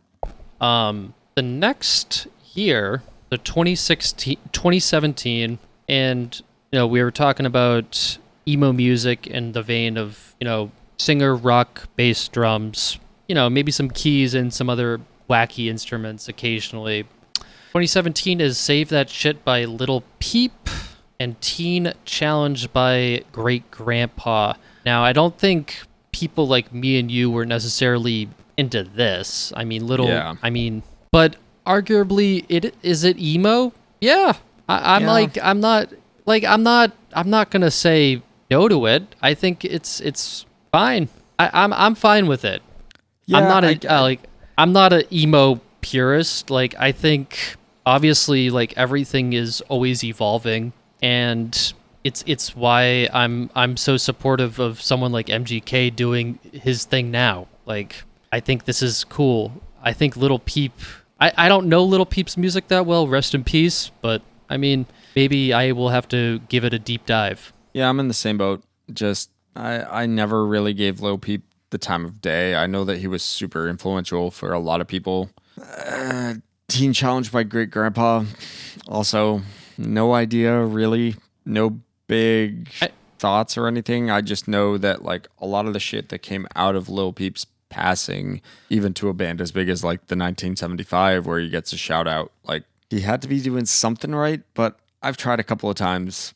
The next year, the 2017, and we were talking about emo music in the vein of singer, rock, bass, drums, maybe some keys and some other wacky instruments occasionally. 2017 is Save That Shit by Little Peep and Teen Challenge by Great Grandpa. Now, I don't think people like me and you were necessarily into this. I mean, but arguably, is it emo? Yeah. I'm not gonna say no to it. I think it's fine. I'm fine with it. Yeah, I'm not an emo purist. Like, I think obviously like everything is always evolving, and it's why I'm so supportive of someone like MGK doing his thing now. Like, I think this is cool. I think Little Peep, I don't know Little Peep's music that well, rest in peace, but I mean, maybe I will have to give it a deep dive. Yeah, I'm in the same boat. Just I never really gave Lil Peep the time of day. I know that he was super influential for a lot of people. Teen Challenge by Great Grandpa. Also, no idea really. No big thoughts or anything. I just know that like a lot of the shit that came out of Lil Peep's passing, even to a band as big as like the 1975, where he gets a shout out, like, he had to be doing something right, but I've tried a couple of times.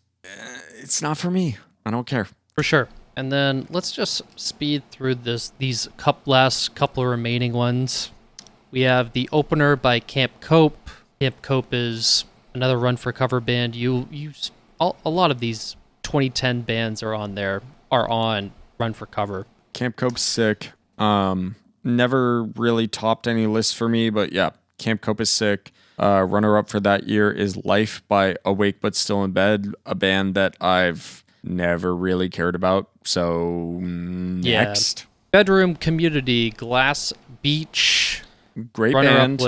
It's not for me. I don't care. For sure. And then let's just speed through these last couple of remaining ones. We have the opener by Camp Cope. Camp Cope is another Run for Cover band. A lot of these 2010 bands are on Run for Cover. Camp Cope's sick. Never really topped any lists for me, but yeah, Camp Cope is sick. Runner-up for that year is Life by Awake But Still in Bed, a band that I've never really cared about. So next. Bedroom Community, Glass Beach. Great band.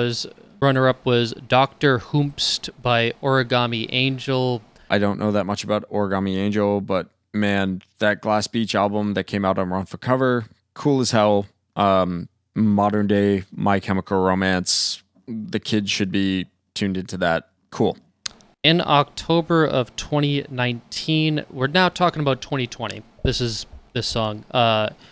Runner-up was Dr. Hoomst by Origami Angel. I don't know that much about Origami Angel, but man, that Glass Beach album that came out on Run for Cover, cool as hell. Modern day My Chemical Romance. The kids should be tuned into that. Cool. In October of 2019, we're now talking about 2020. This is this song.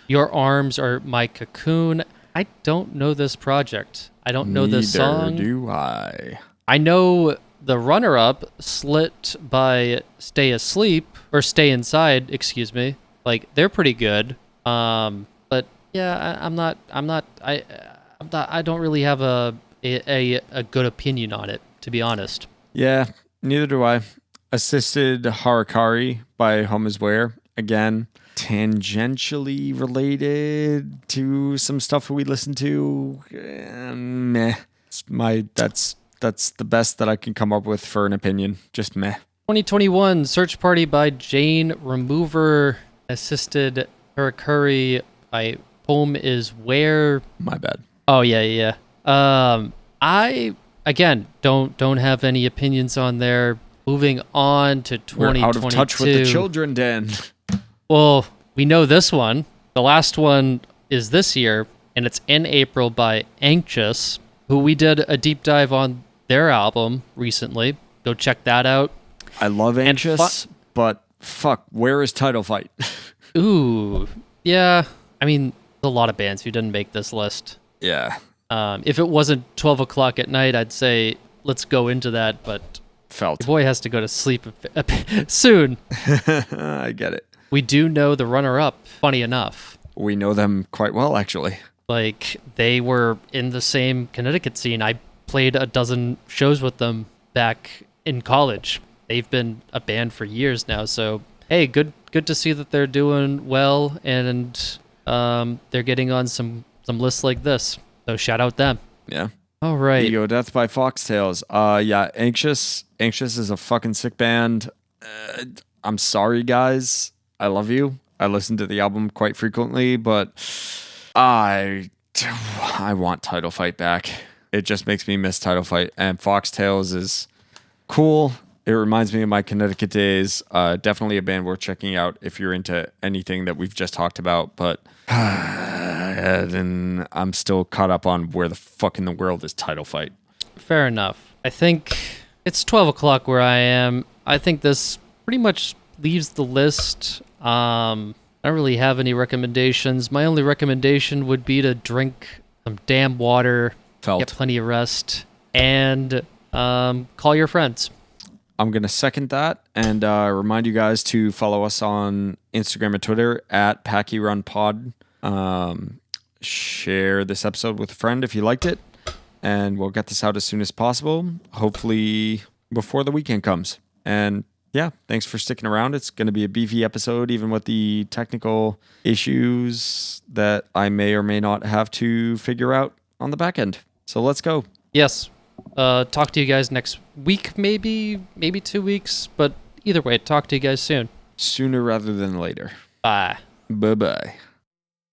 Your Arms Are My Cocoon. I don't know this project. I don't know this song. Neither do I. I know the runner-up, Slit by Stay Asleep, or Stay Inside, excuse me. Like, they're pretty good. But yeah, I don't really have a good opinion on it, to be honest. Yeah, neither do I. Assisted Harakari by Home Is Where. Again, tangentially related to some stuff we listen to. Meh. That's the best that I can come up with for an opinion. Just meh. 2021 Search Party by Jane Remover. Assisted Harakari by Home Is Where. My bad. Oh yeah. I again don't have any opinions on there. Moving on to 2022. We're out of touch with the children, Dan. Well, we know this one. The last one is this year, and it's In April by Anxious, who we did a deep dive on their album recently. Go check that out. I love Anxious, but fuck, where is Title Fight? Ooh, yeah. I mean, there's a lot of bands who didn't make this list. Yeah. If it wasn't 12 o'clock at night, I'd say let's go into that, but Felt. the boy has to go to sleep soon. I get it. We do know the runner-up, funny enough. We know them quite well, actually. Like, they were in the same Connecticut scene. I played a dozen shows with them back in college. They've been a band for years now, so hey, good to see that they're doing well, and they're getting on some lists like this. So shout out them. Yeah. All right. Ego Death by Foxtails. Yeah, Anxious is a fucking sick band. I'm sorry, guys. I love you. I listen to the album quite frequently, but I want Title Fight back. It just makes me miss Title Fight. And Foxtails is cool. It reminds me of my Connecticut days. Definitely a band worth checking out if you're into anything that we've just talked about. But and I'm still caught up on where the fuck in the world is Title Fight. Fair enough. I think it's 12 o'clock where I am. I think this pretty much leaves the list. I don't really have any recommendations. My only recommendation would be to drink some damn water, get plenty of rest, and call your friends. I'm going to second that and remind you guys to follow us on Instagram and Twitter at Packie Run Pod. Share this episode with a friend if you liked it, and we'll get this out as soon as possible, hopefully before the weekend comes. And yeah, thanks for sticking around. It's going to be a beefy episode, even with the technical issues that I may or may not have to figure out on the back end. So let's go. Yes. Talk to you guys next week, maybe 2 weeks, but either way, talk to you guys soon. Sooner rather than later. Bye. Bye-bye.